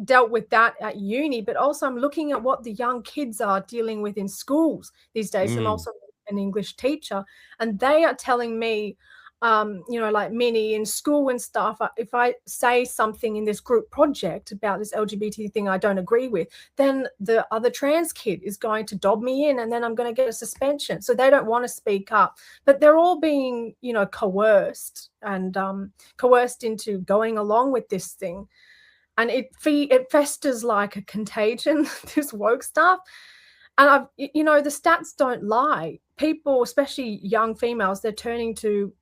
dealt with that at uni, but also I'm looking at what the young kids are dealing with in schools these days. I'm also an English teacher, and they are telling me, Minny, in school and stuff, if I say something in this group project about this LGBT thing I don't agree with, then the other trans kid is going to dob me in, and then I'm going to get a suspension. So they don't want to speak up, but they're all being, coerced and coerced into going along with this thing. And it festers like a contagion, this woke stuff. And the stats don't lie. People, especially young females, they're turning to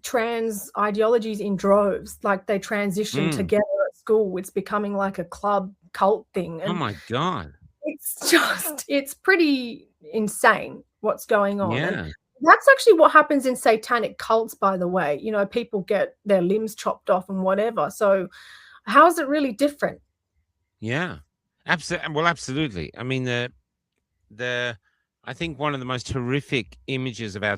trans ideologies in droves. They transition together at school. It's becoming like a club cult thing. And oh my God. It's pretty insane what's going on. Yeah. And that's actually what happens in satanic cults, by the way. People get their limbs chopped off and whatever. So how is it really different? Yeah. Absolutely. I mean, I think one of the most horrific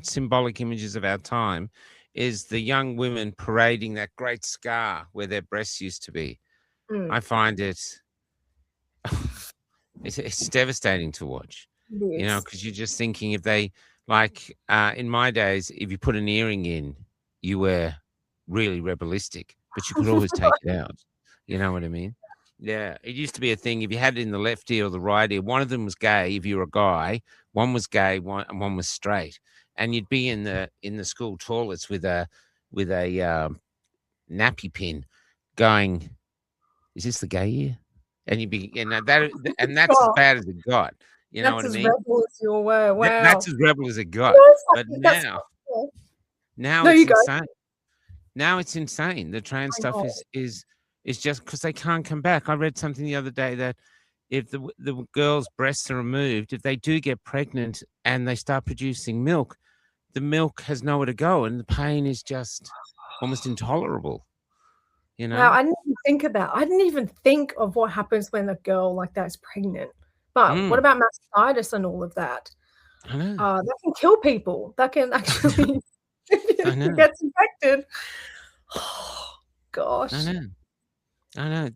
symbolic images of our time is the young women parading that great scar where their breasts used to be. I find it's devastating to watch, because you're just thinking if they, like, in my days, if you put an earring in, you were really rebellistic, but you could always take it out. You know what I mean? Yeah, it used to be a thing. If you had it in the left ear or the right ear, one of them was gay. If you were a guy, one was gay, one was straight, and you'd be in the school toilets with a nappy pin, going, "Is this the gay ear?" And you'd be, that's as bad as it got. You know what I mean? That's as rebel as you were. Wow. That's as rebel as it got. But now it's insane. Now it's insane. The trans stuff is just because they can't come back. I read something the other day that if the girls' breasts are removed, if they do get pregnant and they start producing milk, the milk has nowhere to go, and the pain is just almost intolerable. Wow, I didn't even think of that. I didn't even think of what happens when a girl like that is pregnant. But what about mastitis and all of that? I know. That can kill people. That can actually get infected. Oh, gosh. I know.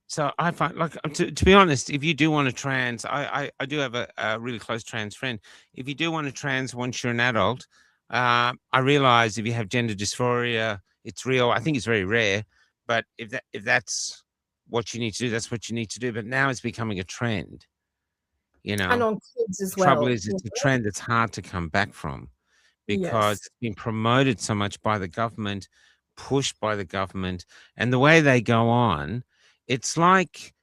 So I find, like, to be honest, if you do want to trans, I do have a really close trans friend. If you do want to trans once you're an adult, I realize if you have gender dysphoria, it's real. I think it's very rare, but if that's what you need to do, that's what you need to do. But now it's becoming a trend, And on kids as well. Trouble is, it's a trend that's hard to come back from because it's been promoted so much by the government, pushed by the government, and the way they go on, it's like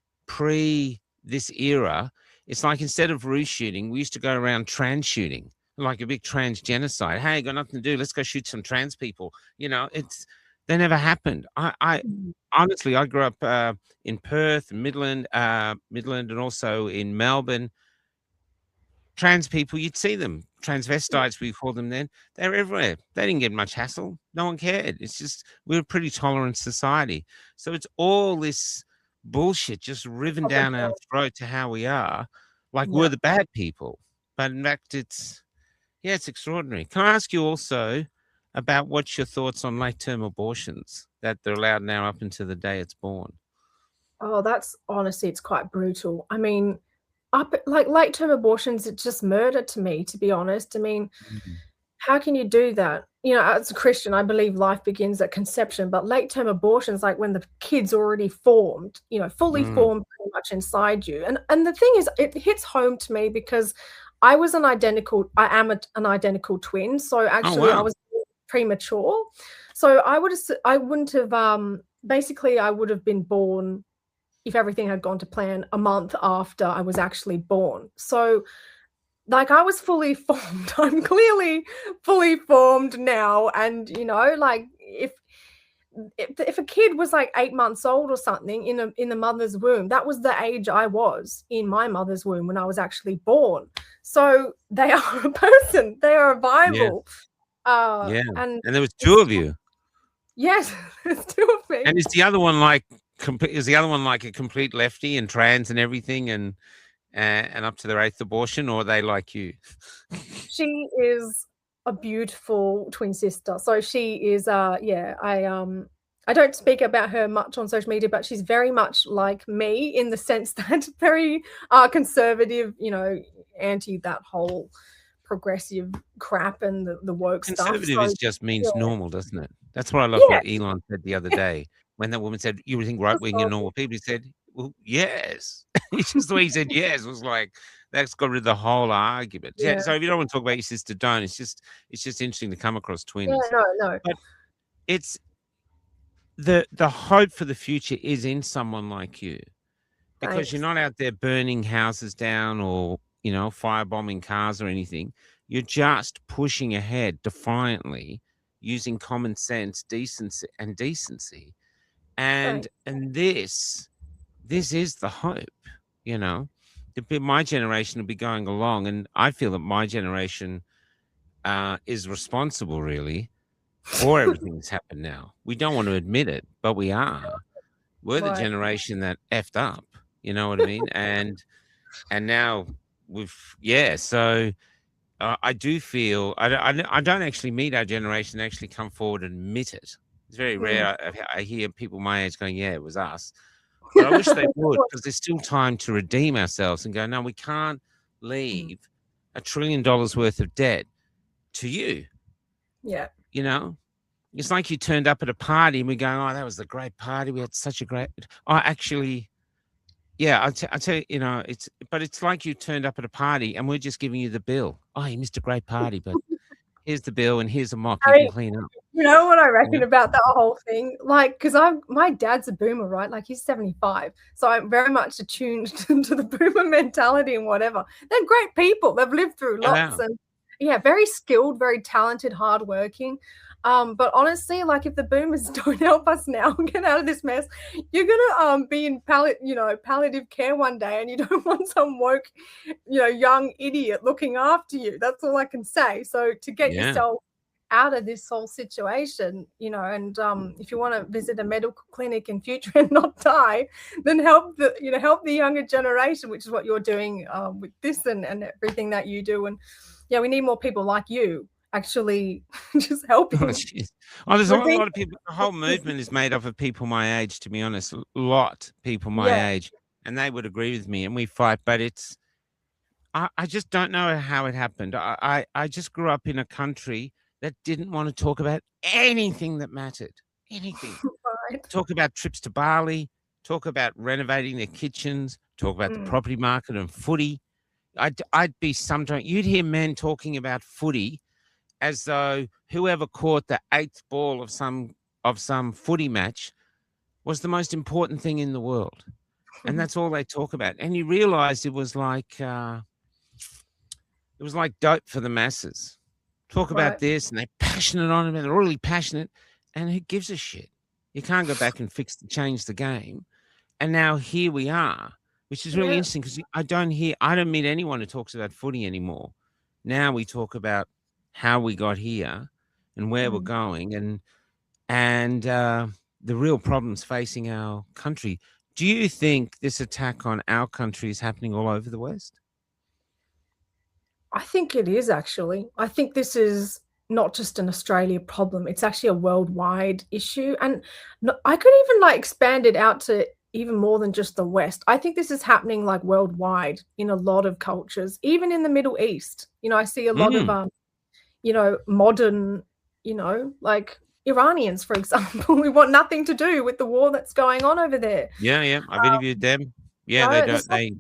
this era. It's like instead of reshooting, we used to go around trans shooting, like a big trans genocide. Hey, got nothing to do. Let's go shoot some trans people. They never happened. I honestly, I grew up in Perth, Midland, and also in Melbourne. Trans people, you'd see them. Transvestites, we call them then. They're everywhere. They didn't get much hassle. No one cared. It's just, we're a pretty tolerant society. So it's all this bullshit just riven down our throat to how we are, like we're the bad people. But in fact, it's extraordinary. Can I ask you also about what's your thoughts on late-term abortions, that they're allowed now up until the day it's born? Oh, that's honestly, it's quite brutal. I mean, like late-term abortions, it's just murder to me, to be honest. I mean, how can you do that? As a Christian, I believe life begins at conception, but late-term abortions, like when the kid's already formed, fully formed pretty much inside you. And the thing is, it hits home to me because I am an identical twin. So actually I was premature. So I wouldn't have, basically I would have been born, if everything had gone to plan, a month after I was actually born. So, like, I was fully formed. I'm clearly fully formed now. And, like, if a kid was like 8 months old or something in the mother's womb, that was the age I was in my mother's womb when I was actually born. So they are a person. They are viable. And there was two of you. Yes, there's two of me. And is the other one like a complete lefty and trans and everything and up to their 8th abortion, or are they like you? She is a beautiful twin sister. So she is I don't speak about her much on social media, but she's very much like me in the sense that very conservative, anti that whole progressive crap and the woke stuff. Conservative just means normal, doesn't it? That's what I love what Elon said the other day. When that woman said, "You would think right-wing and normal people," he said, "Well, yes." It's just the way he said yes was like, that's got rid of the whole argument. Yeah. So if you don't want to talk about your sister, don't. It's just interesting to come across twins. Yeah, no. But it's the hope for the future is in someone like you, because you're not out there burning houses down or firebombing cars or anything. You're just pushing ahead defiantly, using common sense, decency. And this is the hope, My generation will be going along, and I feel that my generation is responsible, really, for everything that's happened now. We don't want to admit it, but we are. We're the generation that effed up, you know what I mean? And now So I do feel I don't actually meet our generation actually come forward and admit it. It's very rare. I hear people my age going, "Yeah, it was us," but I wish they would, because there's still time to redeem ourselves and go, "No, we can't leave $1 trillion worth of debt to you." Yeah. You know, it's like you turned up at a party and we go, "Oh, that was a great party. We had such a great." Oh, actually, yeah, I tell you, it's like you turned up at a party and we're just giving you the bill. Oh, you missed a great party, but here's the bill and here's a mop you can clean up. You know what I reckon about that whole thing? Like, because my dad's a boomer, right? Like, he's 75. So I'm very much attuned to the boomer mentality and whatever. They're great people. They've lived through lots. And yeah, very skilled, very talented, hardworking. But honestly, like, if the boomers don't help us now get out of this mess, you're gonna be in palliative care one day, and you don't want some woke, young idiot looking after you. That's all I can say. So to get yourself out of this whole situation, and if you want to visit a medical clinic in future and not die, then help the younger generation, which is what you're doing with this and everything that you do. And yeah, we need more people like you actually just helping. There's a lot of people. The whole movement is made up of people my age, to be honest. A lot people my age, and they would agree with me, and we fight. But I just don't know how it happened. I just grew up in a country that didn't want to talk about anything that mattered. Anything. Right. Talk about trips to Bali, talk about renovating their kitchens, talk about the property market and footy. I'd be sometimes, you'd hear men talking about footy as though whoever caught the 8th ball of some footy match was the most important thing in the world. And that's all they talk about. And you realize it was like dope for the masses. Talk about this, and they're passionate on it, and they're really passionate, and who gives a shit? You can't go back and change the game. And now here we are, which is really interesting, because I don't meet anyone who talks about footy anymore. Now we talk about how we got here and where we're going, and the real problems facing our country. Do you think this attack on our country is happening all over the West? I think it is, actually. I think this is not just an Australia problem. It's actually a worldwide issue. And I could even expand it out to even more than just the West. I think this is happening worldwide in a lot of cultures, even in the Middle East. I see a lot of, modern, Iranians, for example, who want nothing to do with the war that's going on over there. Yeah. I've interviewed them. Yeah, they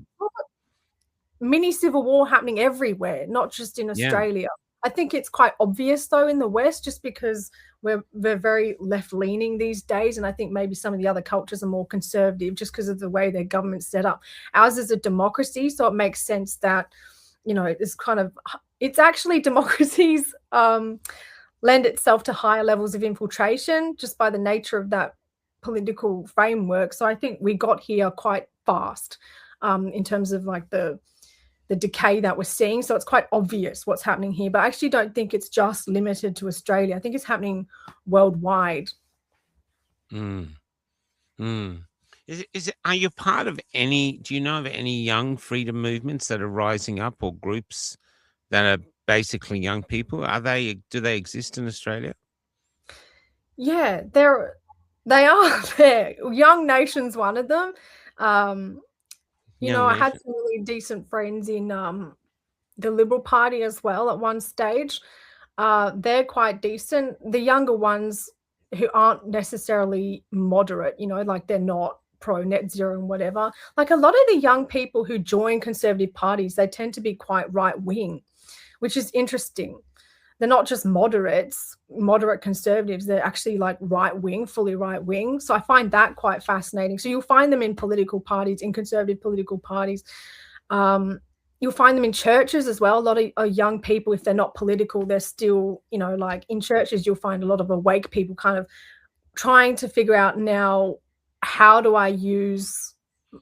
mini civil war happening everywhere, not just in Australia. I think it's quite obvious though in the West, just because we're very left leaning these days, and I think maybe some of the other cultures are more conservative just because of the way their government's set up. Ours is a democracy, so it makes sense that it's actually democracies lend itself to higher levels of infiltration just by the nature of that political framework. So I think we got here quite fast in terms of the decay that we're seeing. So it's quite obvious what's happening here, but I actually don't think it's just limited to Australia. I think it's happening worldwide. Are you part of do you know of any young freedom movements that are rising up, or groups that are basically young people? Do they exist in Australia? Yeah, they are there. Young Nation's one of them. I had some really decent friends in the Liberal Party as well at one stage. They're quite decent. The younger ones who aren't necessarily moderate, they're not pro net zero and whatever. A lot of the young people who join conservative parties, they tend to be quite right wing, which is interesting. They're not just moderate conservatives. They're actually right wing, fully right wing. So I find that quite fascinating. So you'll find them in political parties, in conservative political parties. You'll find them in churches as well. A lot of young people, if they're not political, they're still, in churches, you'll find a lot of awake people kind of trying to figure out now, how do I use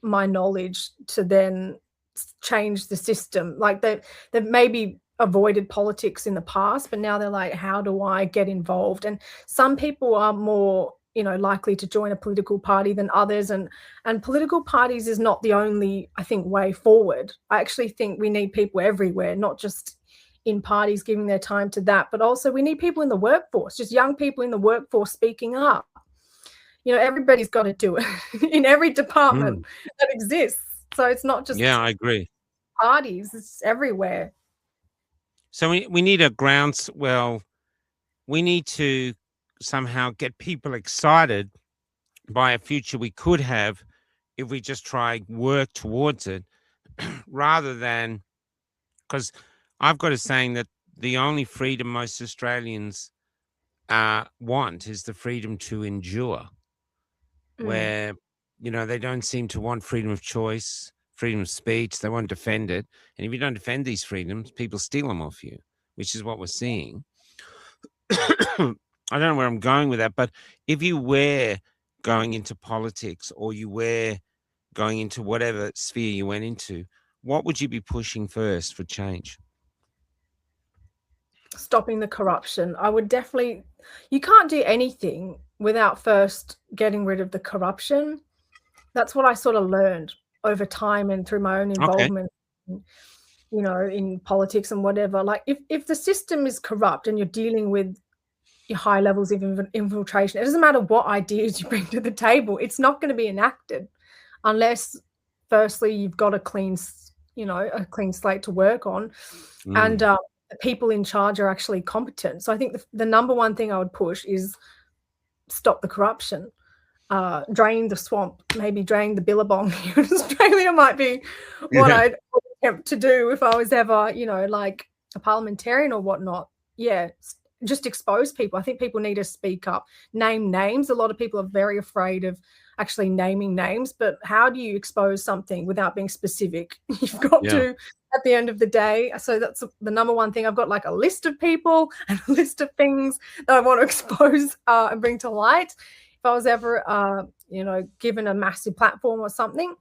my knowledge to then change the system? They've maybe avoided politics in the past, but now they're how do I get involved? And some people are more likely to join a political party than others, and political parties is not the only, I think, way forward. I actually think we need people everywhere, not just in parties giving their time to that, but also we need people in the workforce, just young people in the workforce speaking up. Everybody's got to do it in every department that exists. So it's not just I agree. Parties, it's everywhere. So we need a groundswell. We need to somehow get people excited by a future we could have if we just try work towards it, rather than, because I've got a saying that the only freedom most Australians want is the freedom to endure, where, they don't seem to want freedom of choice, freedom of speech. They won't defend it. And if you don't defend these freedoms, people steal them off you, which is what we're seeing. I don't know where I'm going with that, but if you were going into politics, or you were going into whatever sphere you went into, what would you be pushing first for change? Stopping the corruption. I would definitely, you can't do anything without first getting rid of the corruption. That's what I sort of learned over time and through my own involvement, in politics and whatever. Like if the system is corrupt and you're dealing with your high levels of infiltration, it doesn't matter what ideas you bring to the table, it's not going to be enacted unless firstly you've got a clean slate to work on, and the people in charge are actually competent. So I think the number one thing I would push is stop the corruption, drain the swamp, maybe drain the billabong here in Australia might be what I'd attempt to do if I was ever, like a parliamentarian or whatnot. Yeah, just expose people. I think people need to speak up, name names. A lot of people are very afraid of actually naming names, but how do you expose something without being specific? You've got to, at the end of the day. So that's the number one thing. I've got like a list of people and a list of things that I want to expose and bring to light if I was ever, given a massive platform or something.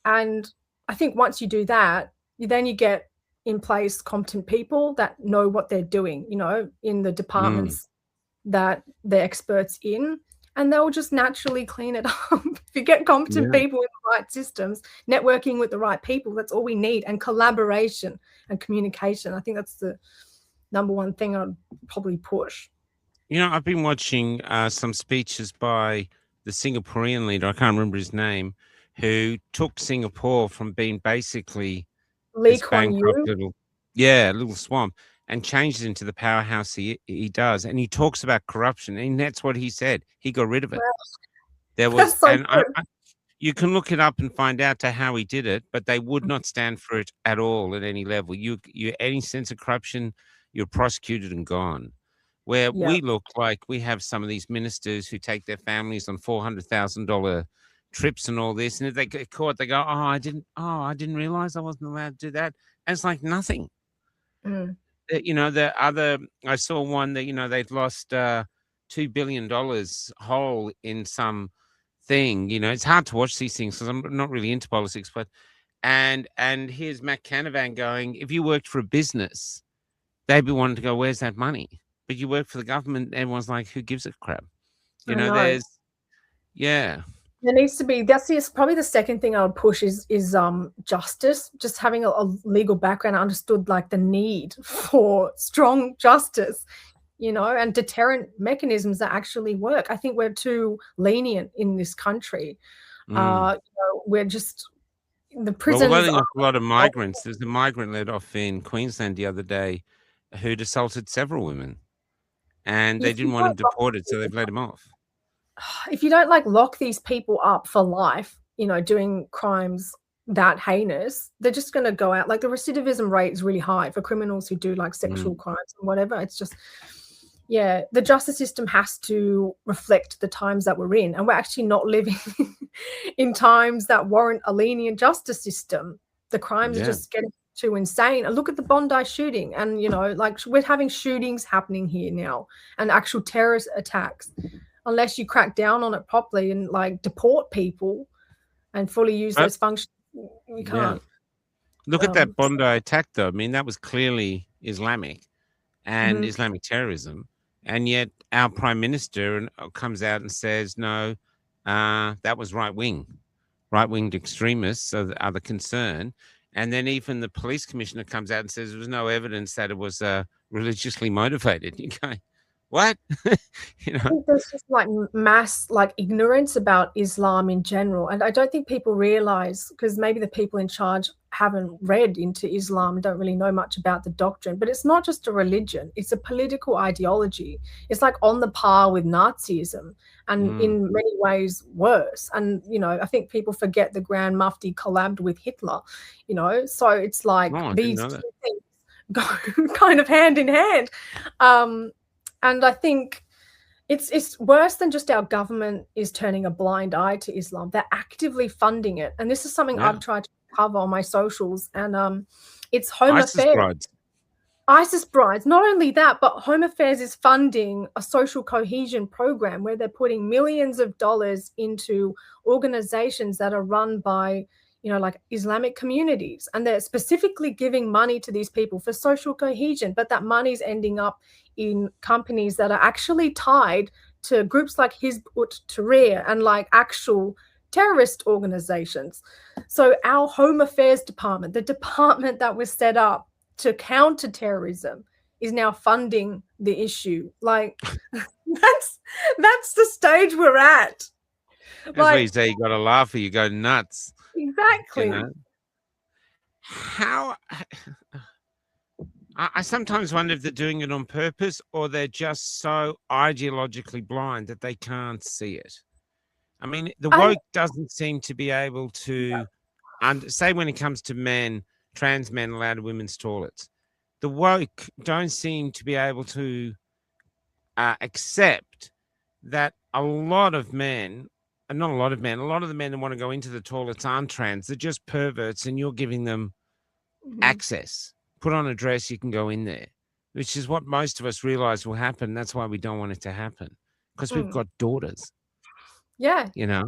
And I think once you do that, then you get in place competent people that know what they're doing, in the departments that they're experts in, and they'll just naturally clean it up. If you get competent people in the right systems, networking with the right people, that's all we need, and collaboration and communication. I think that's the number one thing I'd probably push. I've been watching some speeches by the Singaporean leader, I can't remember his name, who took Singapore from being basically Lee Kuan Yew, little swamp, and changed it into the powerhouse he does. And he talks about corruption, and that's what he said. He got rid of it. There was, so and you can look it up and find out to how he did it, but they would not stand for it at all at any level. You any sense of corruption, you're prosecuted and gone. Where we look like we have some of these ministers who take their families on $400,000 trips and all this, and if they get caught, they go, I didn't realize I wasn't allowed to do that. And it's like nothing. The other, I saw one that they've lost $2 billion whole in some thing. It's hard to watch these things because I'm not really into politics, but and here's Matt Canavan going, if you worked for a business, they'd be wanting to go, where's that money? But you work for the government, everyone's like, who gives a crap? There needs to be, probably the second thing I would push is justice. Just having a legal background, I understood like the need for strong justice, and deterrent mechanisms that actually work. I think we're too lenient in this country. We're just, the prisons. We're letting off a lot of migrants. There's a migrant let off in Queensland the other day who'd assaulted several women, and they didn't want him deported, so they've let him off. If you don't lock these people up for life, doing crimes that heinous, they're just going to go out. Like the recidivism rate is really high for criminals who do like sexual crimes and whatever. It's just, the justice system has to reflect the times that we're in, and we're actually not living in times that warrant a lenient justice system. The crimes are just getting too insane. And look at the Bondi shooting, and we're having shootings happening here now, and actual terrorist attacks. Unless you crack down on it properly and deport people and fully use those functions, you can't. Look at that Bondi attack, though. I mean, that was clearly Islamic and Islamic terrorism. and yet our prime minister comes out and says, no, that was right-winged extremists are the concern. And then even the police commissioner comes out and says there was no evidence that it was religiously motivated. You go, what? You know, I think there's just like mass ignorance about Islam in general, and I don't think people realize, because maybe the people in charge haven't read into Islam, don't really know much about the doctrine, but it's not just a religion, it's a political ideology. It's like on the par with Nazism, and in many ways worse. And I think people forget the Grand Mufti collabed with Hitler, so it's like these two things go kind of hand in hand. And I think it's worse than just our government is turning a blind eye to Islam. They're actively funding it. And this is something I've tried to cover on my socials. And it's Home Affairs. ISIS brides. Not only that, but Home Affairs is funding a social cohesion program where they're putting millions of dollars into organizations that are run by like Islamic communities, and they're specifically giving money to these people for social cohesion, but that money's ending up in companies that are actually tied to groups like Hizb ut-Tahrir and like actual terrorist organizations. So our Home Affairs department, the department that was set up to counter terrorism, is now funding the issue. Like that's the stage we're at. That's why you say you got to laugh or you go nuts. Exactly. How I sometimes wonder if they're doing it on purpose or they're just so ideologically blind that they can't see it. I mean, the woke doesn't seem to be able to say when it comes to men, trans men allowed in women's toilets. The woke don't seem to be able to accept that a lot of the men that want to go into the toilets aren't trans. They're just perverts, and you're giving them access. Put on a dress, you can go in there, which is what most of us realize will happen. That's why we don't want it to happen, because we've got daughters. Yeah. Yeah.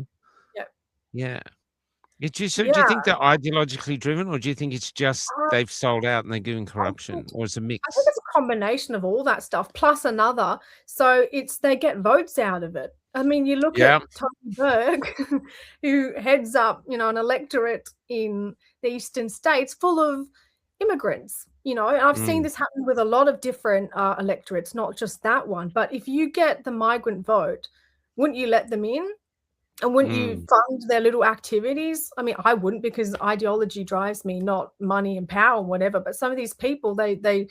Do you think they're ideologically driven, or do you think it's just they've sold out and they're doing corruption, or it's a mix? I think it's a combination of all that stuff plus another. So they get votes out of it. I mean, you look at Tony Berg, who heads up, an electorate in the eastern states full of immigrants. And I've seen this happen with a lot of different electorates, not just that one. But if you get the migrant vote, wouldn't you let them in? And wouldn't you fund their little activities? I mean, I wouldn't, because ideology drives me, not money and power and whatever. But some of these people, they're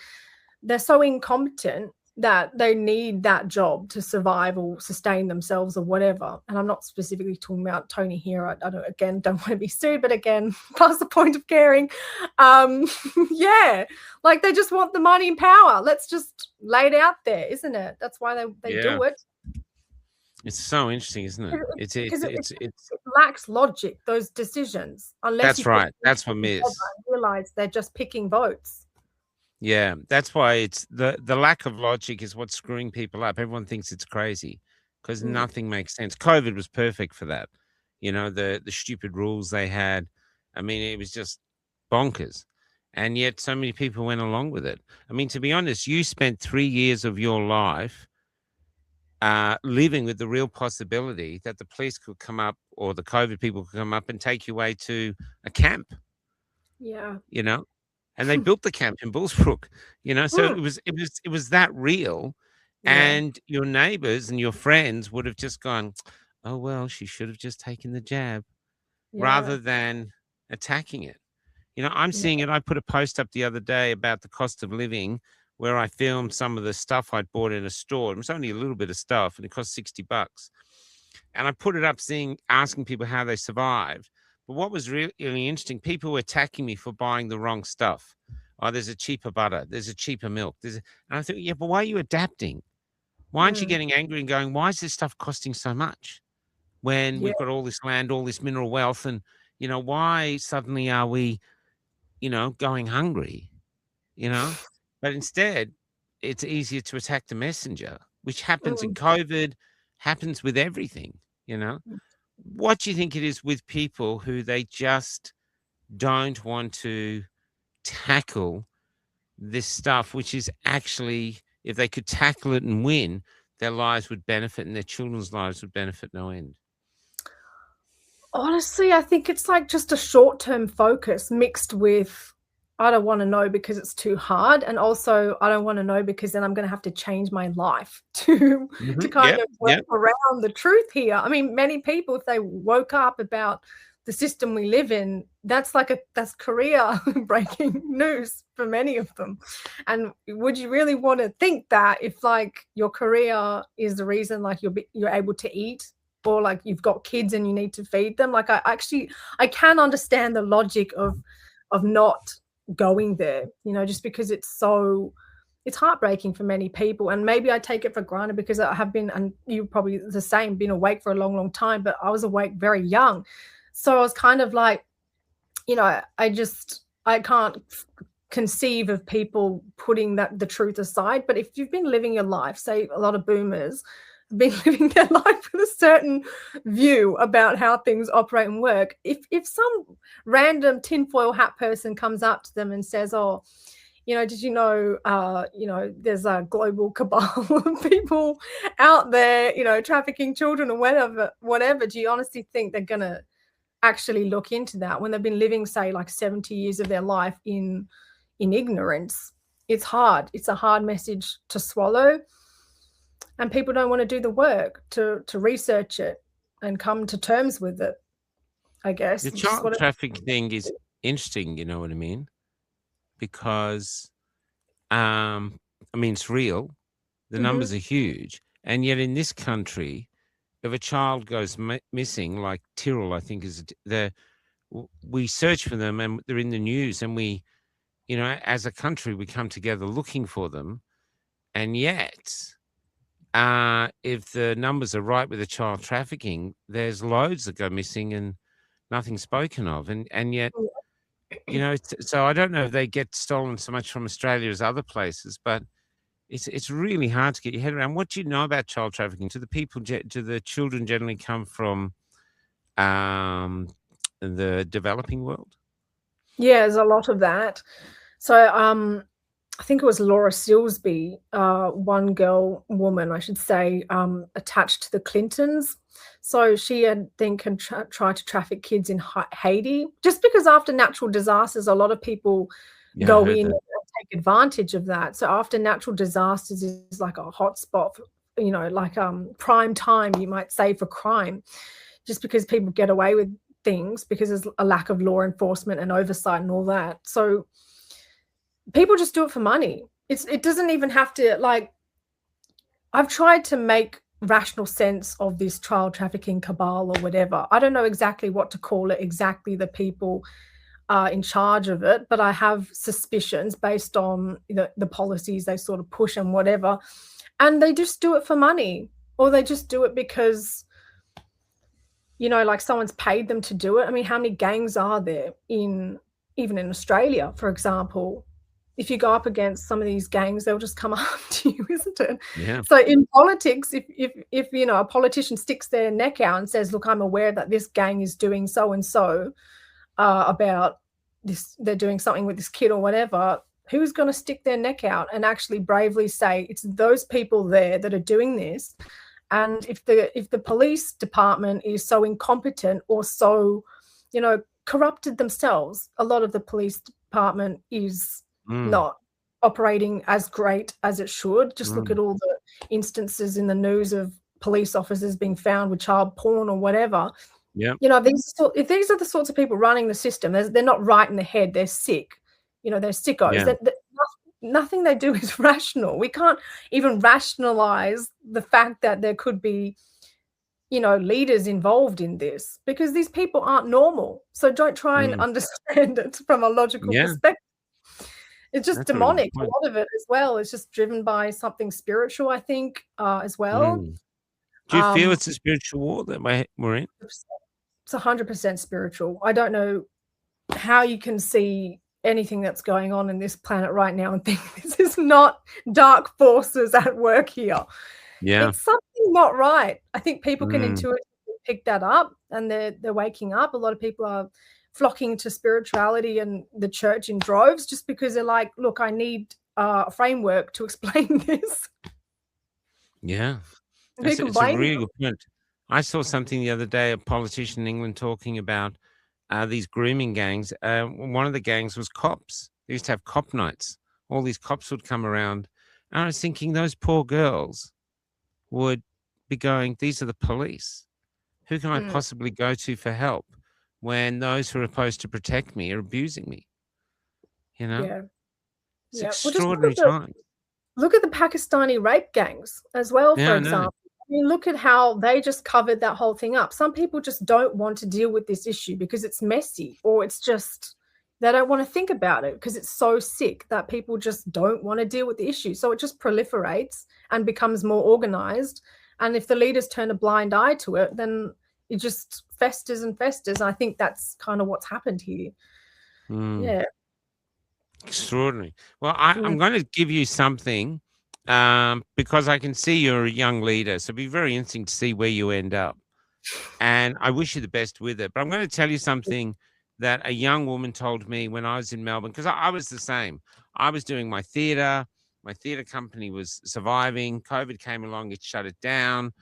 so incompetent that they need that job to survive or sustain themselves or whatever. And I'm not specifically talking about Tony here. I don't want to be sued, but again, past the point of caring. Like they just want the money and power. Let's just lay it out there, isn't it? That's why they do it. It's so interesting, isn't it? It lacks logic, those decisions. Unless that's right. That's what it is. Realize they're just picking votes. Yeah, that's why it's the lack of logic is what's screwing people up. Everyone thinks it's crazy because nothing makes sense. COVID was perfect for that. The stupid rules they had. I mean, it was just bonkers. And yet so many people went along with it. I mean, to be honest, you spent 3 years of your life living with the real possibility that the police could come up or the COVID people could come up and take you away to a camp. Yeah. And they built the camp in Bullsbrook, so it was that real. And your neighbors and your friends would have just gone, oh, well, she should have just taken the jab rather than attacking it. I'm seeing it. I put a post up the other day about the cost of living where I filmed some of the stuff I'd bought in a store. It was only a little bit of stuff and it cost $60. And I put it up asking people how they survived. But what was really interesting, people were attacking me for buying the wrong stuff. Oh, there's a cheaper butter. There's a cheaper milk. And I thought, but why are you adapting? Why aren't you getting angry and going, why is this stuff costing so much when we've got all this land, all this mineral wealth? And, why suddenly are we, going hungry, But instead, it's easier to attack the messenger, which happens in COVID, happens with everything, What do you think it is with people who they just don't want to tackle this stuff, which is actually if they could tackle it and win, their lives would benefit and their children's lives would benefit no end? Honestly, I think it's like just a short-term focus mixed with, I don't want to know because it's too hard, and also I don't want to know because then I'm going to have to change my life to kind of work around the truth here. I mean, many people, if they woke up about the system we live in, that's career breaking news for many of them. And would you really want to think that if like your career is the reason like you're able to eat, or like you've got kids and you need to feed them? Like I can understand the logic of not going there, just because it's heartbreaking for many people. And maybe I take it for granted because I have been, and you probably the same, been awake for a long, long time, but I was awake very young. So I was kind of like, I can't conceive of people putting the truth aside. But if you've been living your life, say a lot of boomers been living their life with a certain view about how things operate and work. If some random tinfoil hat person comes up to them and says, "Oh, did you know, there's a global cabal of people out there, trafficking children or whatever," do you honestly think they're gonna actually look into that when they've been living, say, like 70 years of their life in ignorance? It's hard. It's a hard message to swallow. And people don't want to do the work to research it and come to terms with it, I guess. The child trafficking thing is interesting, you know what I mean? Because, it's real. The numbers are huge. And yet in this country, if a child goes missing, like Tyrrell, I think we search for them and they're in the news, and we, as a country, we come together looking for them. And yet, if the numbers are right with the child trafficking, there's loads that go missing and nothing's spoken of. And yet, so I don't know if they get stolen so much from Australia as other places, but it's really hard to get your head around. What do you know about child trafficking? Do the children generally come from the developing world? Yeah, there's a lot of that. So I think it was Laura Silsby, one woman, I should say, attached to the Clintons. So she had tried to traffic kids in Haiti, just because after natural disasters, a lot of people go in and take advantage of that. So after natural disasters is like a hotspot, like prime time, you might say, for crime, just because people get away with things because there's a lack of law enforcement and oversight and all that. So people just do it for money. It doesn't even have to, like, I've tried to make rational sense of this child trafficking cabal or whatever. I don't know exactly what to call it, exactly the people in charge of it, but I have suspicions based on the policies they sort of push and whatever. And they just do it for money, or they just do it because, like someone's paid them to do it. I mean, how many gangs are there even in Australia, for example? If you go up against some of these gangs, they'll just come after you, isn't it? Yeah. So in politics, if a politician sticks their neck out and says, "Look, I'm aware that this gang is doing so and so about this, they're doing something with this kid or whatever," who's going to stick their neck out and actually bravely say it's those people there that are doing this? And if the police department is so incompetent or so, corrupted themselves, a lot of the police department is not operating as great as it should. Just look at all the instances in the news of police officers being found with child porn or whatever. Yeah. If these are the sorts of people running the system, they're not right in the head. They're sick. They're sickos. Yeah. Nothing they do is rational. We can't even rationalize the fact that there could be, leaders involved in this, because these people aren't normal. So don't try and understand it from a logical perspective. It's just demonic. A lot of it as well is just driven by something spiritual, I think, as well. Do you feel it's a spiritual war that we're in? It's 100% spiritual. I don't know how you can see anything that's going on in this planet right now and think this is not dark forces at work here. Yeah. It's something not right. I think people can intuitively pick that up, and they're waking up. A lot of people are flocking to spirituality and the church in droves just because they're like, look, I need framework to explain this. Yeah. Who can It's a blame really them? good point. I saw something the other day, a politician in England talking about these grooming gangs. One of the gangs was cops. They used to have cop nights. All these cops would come around. And I was thinking those poor girls would be going, these are the police. Who can I possibly go to for help when those who are supposed to protect me are abusing me? You know? Yeah. It's Yeah. Well, just extraordinary times. look at the Pakistani rape gangs as well, Yeah, for I know. example. I mean, look at how they just covered that whole thing up. Some people just don't want to deal with this issue because it's messy, or it's just they don't want to think about it because it's so sick that people just don't want to deal with the issue. So it just proliferates and becomes more organized. And if the leaders turn a blind eye to it, then it just festers and festers. I think that's kind of what's happened here. Yeah. Extraordinary. Well, I'm going to give you something because I can see you're a young leader. So it'll be very interesting to see where you end up. And I wish you the best with it. But I'm going to tell you something that a young woman told me when I was in Melbourne, because I was the same. I was doing my theatre. My theatre company was surviving. COVID came along, it shut it down.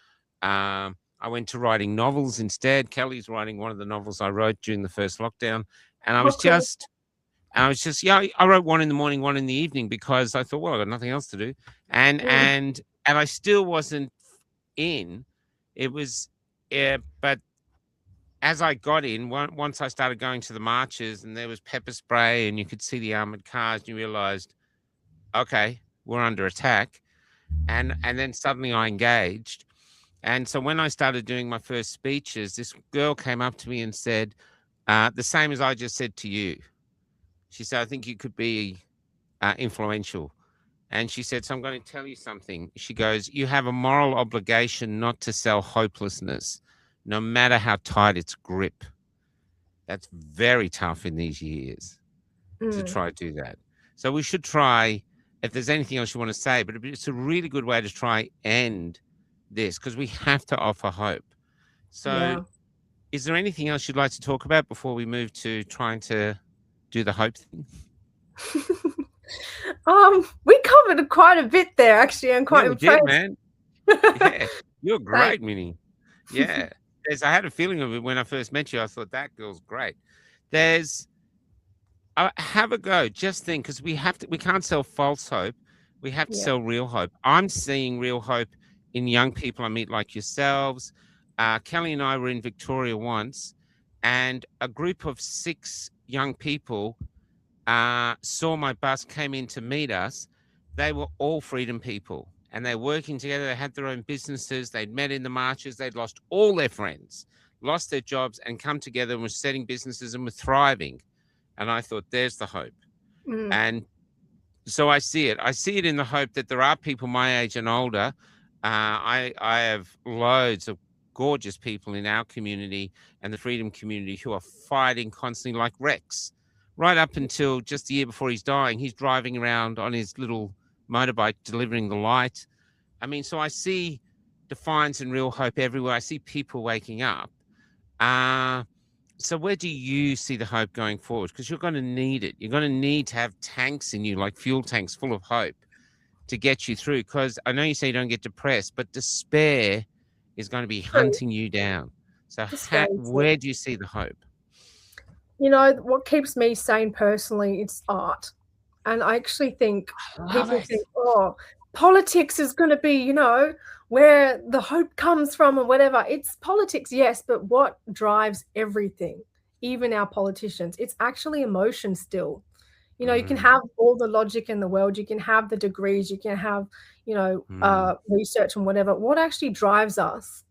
I went to writing novels instead. Kelly's writing one of the novels I wrote during the first lockdown. And I was I wrote one in the morning, one in the evening, because I thought, well, I got nothing else to do. And I still wasn't in. It was, but as I got in, once I started going to the marches and there was pepper spray and you could see the armored cars, and you realized, okay, we're under attack. And then suddenly I engaged. And so when I started doing my first speeches, this girl came up to me and said, the same as I just said to you. She said, I think you could be influential. And she said, so I'm going to tell you something. She goes, you have a moral obligation not to sell hopelessness, no matter how tight its grip. That's very tough in these years to try to do that. So we should try, if there's anything else you want to say, but it's a really good way to try end this, because we have to offer hope. So is there anything else you'd like to talk about before we move to trying to do the hope thing? We covered quite a bit there, actually. I'm quite impressed. Did, man. Yeah, you're great, Minny. Yeah. I had a feeling of it when I first met you. I thought that girl's great. Have a go. Just think, because we can't sell false hope. We have to sell real hope. I'm seeing real hope in young people I meet like yourselves. Kelly and I were in Victoria once, and a group of 6 young people saw my bus, came in to meet us. They were all freedom people, and they're working together. They had their own businesses. They'd met in the marches. They'd lost all their friends, lost their jobs, and come together and were setting businesses and were thriving. And I thought, there's the hope. And so I see it. I see it in the hope that there are people my age and older. I have loads of gorgeous people in our community and the freedom community who are fighting constantly, like Rex. Right up until just the year before he's dying, he's driving around on his little motorbike delivering the light. I mean, so I see defiance and real hope everywhere. I see people waking up. So where do you see the hope going forward? Because you're going to need it. You're going to need to have tanks in you, like fuel tanks full of hope, to get you through. Because I know you say you don't get depressed, but despair is going to be hunting you down. So where do you see the hope? You know, what keeps me sane personally, it's art. And I actually think people think, oh, politics is going to be, you know, where the hope comes from or whatever. It's politics, yes, but what drives everything, even our politicians, it's actually emotion still. You know, you can have all the logic in the world, you can have the degrees, you can have, you know, research and whatever. What actually drives us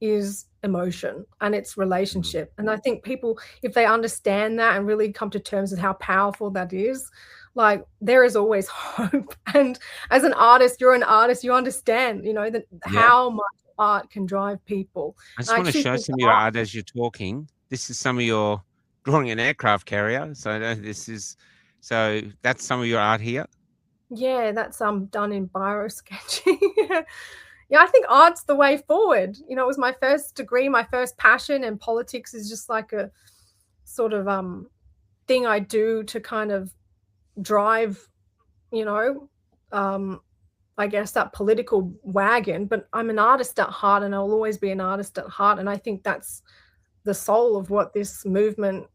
is emotion, and it's relationship. And I think people, if they understand that and really come to terms with how powerful that is, like, there is always hope. And as an artist, you're an artist, you understand, you know, that how much art can drive people. I just want to show some of your art as you're talking. This is some of your drawing an aircraft carrier. So that's some of your art here. Yeah, that's done in biro sketching. Yeah, I think art's the way forward. You know, it was my first degree, my first passion, and politics is just like a sort of thing I do to kind of drive you know, I guess that political wagon, but I'm an artist at heart, and I'll always be an artist at heart. And I think that's the soul of what this movement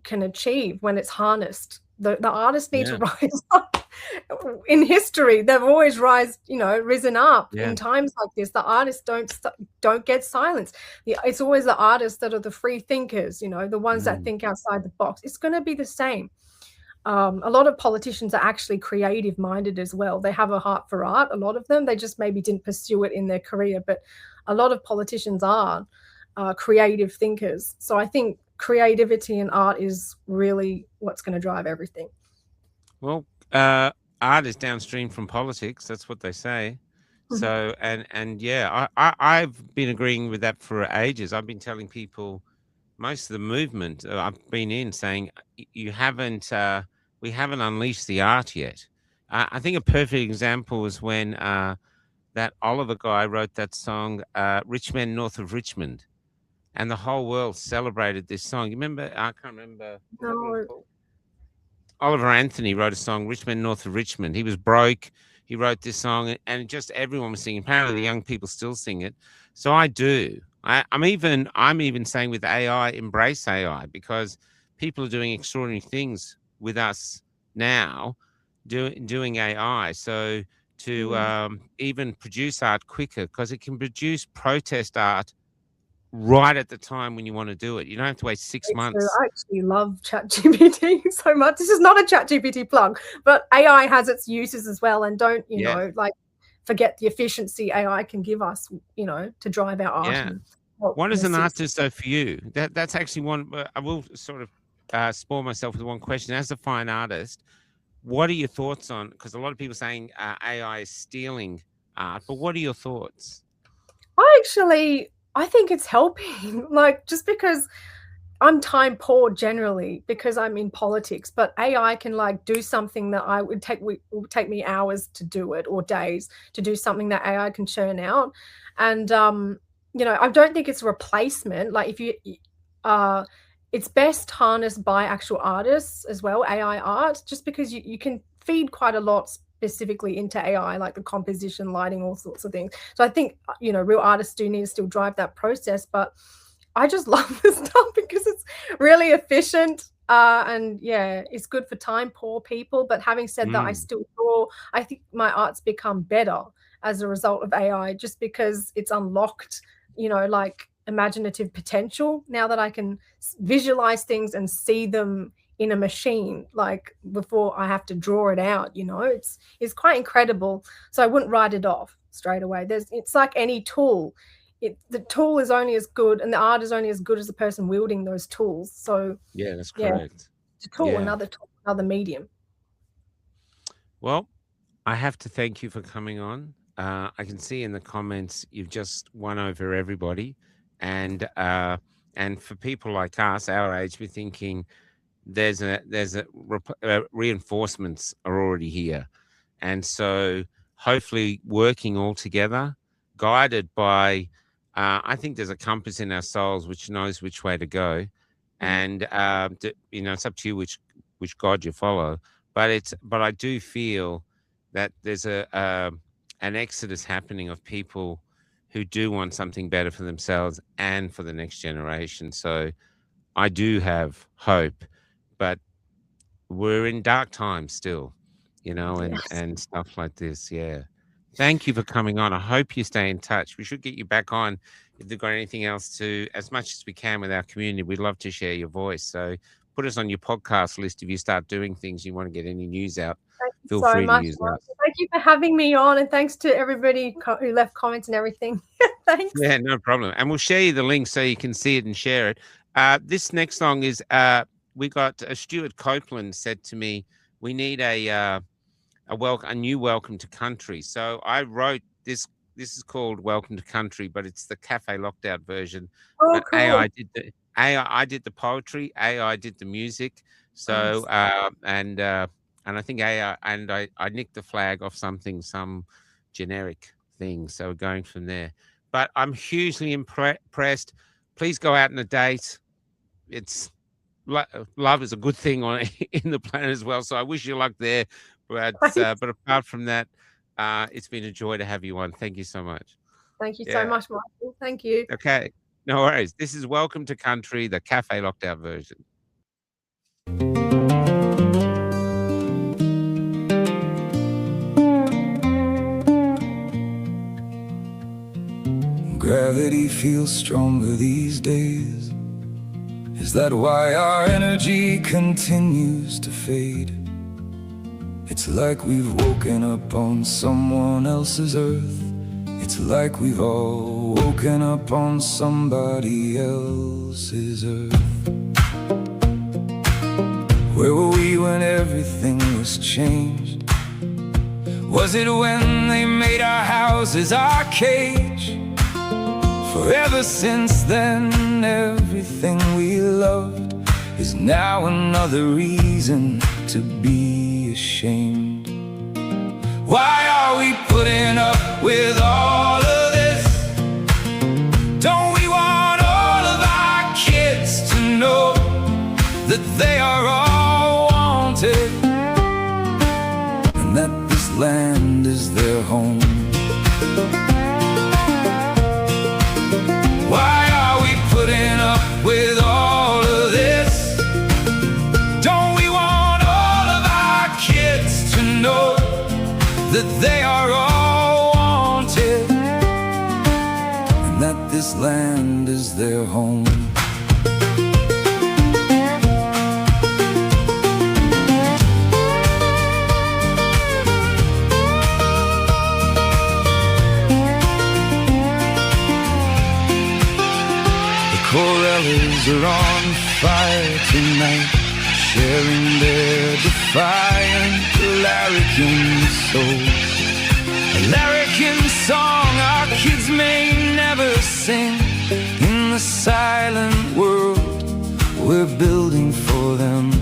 can achieve when it's harnessed. The artists need to rise up. In history, they've always risen up. In times like this, the artists don't get silenced. It's always the artists that are the free thinkers, the ones that think outside the box. It's going to be the same. A lot of politicians are actually creative minded as well. They have a heart for art, a lot of them. They just maybe didn't pursue it in their career, but a lot of politicians are creative thinkers. So I think creativity and art is really what's going to drive everything. Well, art is downstream from politics. That's what they say. So, and yeah, I've been agreeing with that for ages. I've been telling people, most of the movement I've been in, saying we haven't unleashed the art yet. I think a perfect example was when that Oliver guy wrote that song, Rich Men North of Richmond, and the whole world celebrated this song. You remember? I can't remember. No. Oliver Anthony wrote a song, Rich Men North of Richmond. He was broke. He wrote this song, and just everyone was singing. Apparently, the young people still sing it. So I do. I'm even saying with AI, embrace AI, because people are doing extraordinary things with us now, doing AI. So to even produce art quicker, because it can produce protest art right at the time when you want to do it. You don't have to wait 6 months. I actually love ChatGPT so much. This is not a ChatGPT plug, but AI has its uses as well. And don't, forget the efficiency AI can give us, to drive our art. Yeah. What is an artist, though, for you? That's actually one. I will sort of spoil myself with one question. As a fine artist, what are your thoughts on? Because a lot of people are saying AI is stealing art, but what are your thoughts? I think it's helping, just because I'm time poor generally, because I'm in politics, but AI can do something that would take me hours to do it, or days to do something that AI can churn out. And, I don't think it's a replacement. It's best harnessed by actual artists as well, AI art, just because you can feed quite a lot specifically into AI, like the composition, lighting, all sorts of things. So I think, real artists do need to still drive that process, but I just love this stuff because it's really efficient. And yeah, it's good for time poor people. But having said that, I still draw. I think my art's become better as a result of AI, just because it's unlocked, imaginative potential now that I can visualize things and see them in a machine, before I have to draw it out. It's quite incredible. So I wouldn't write it off straight away. It's like any tool. The tool is only as good, and the art is only as good as the person wielding those tools. So yeah, that's correct. It's a tool, another medium. Well, I have to thank you for coming on. I can see in the comments you've just won over everybody, and for people like us, our age, we're thinking there's reinforcements are already here, and so hopefully working all together, guided by. I think there's a compass in our souls which knows which way to go, and it's up to you which God you follow. But I do feel that there's an exodus happening of people who do want something better for themselves and for the next generation. So I do have hope, but we're in dark times still, and stuff like this. Yeah. Thank you for coming on. I hope you stay in touch. We should get you back on if they've got anything else as much as we can with our community. We'd love to share your voice. So put us on your podcast list if you start doing things, you want to get any news out. Feel free to use that. Thank you for having me on, and thanks to everybody who left comments and everything. Thanks. Yeah, no problem. And we'll share you the link so you can see it and share it. This next song is we got Stuart Copeland said to me, we need a new Welcome to Country. So I wrote this. This is called Welcome to Country, but it's the Cafe Locked Out version. Oh, cool. I did the poetry. AI did the music. So and I think AI, and I nicked the flag off some generic thing. So we're going from there. But I'm hugely impressed. Please go out on a date. It's love is a good thing in the planet as well. So I wish you luck there. But apart from that, it's been a joy to have you on. Thank you so much. Thank you so much, Michael. Thank you. Okay, no worries. This is Welcome to Country, the Cafe Locked Out version. Gravity feels stronger these days. Is that why our energy continues to fade? It's like we've woken up on someone else's earth. It's like we've all woken up on somebody else's earth. Where were we when everything was changed? Was it when they made our houses our cage? For ever since then, everything we loved is now another reason to be ashamed. Why are we putting up with all of this? Don't we want all of our kids to know that they are all wanted, and that this land is their home? Why are we putting up with all of this? Don't we want all of our kids to know that they are all wanted, and that this land is their home? Corellas are on fire tonight, sharing their defiant larrikin souls. A larrikin song our kids may never sing in the silent world we're building for them.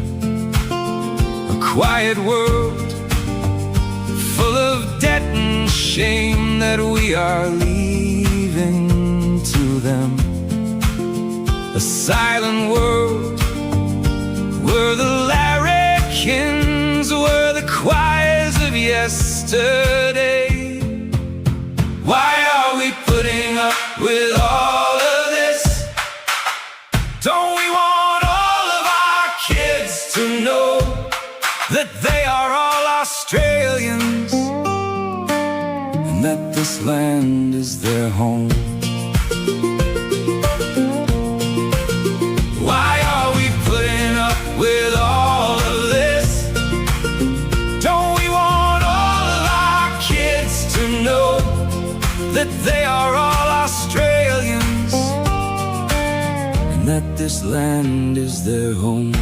A quiet world full of debt and shame that we are leaving to them. A silent world where the larrikins were the choirs of yesterday. Why are we putting up with all of this? Don't we want all of our kids to know that they are all Australians, and that this land is their home? Why are we putting up with all of this? Don't we want all of our kids to know that they are all Australians, and that this land is their home?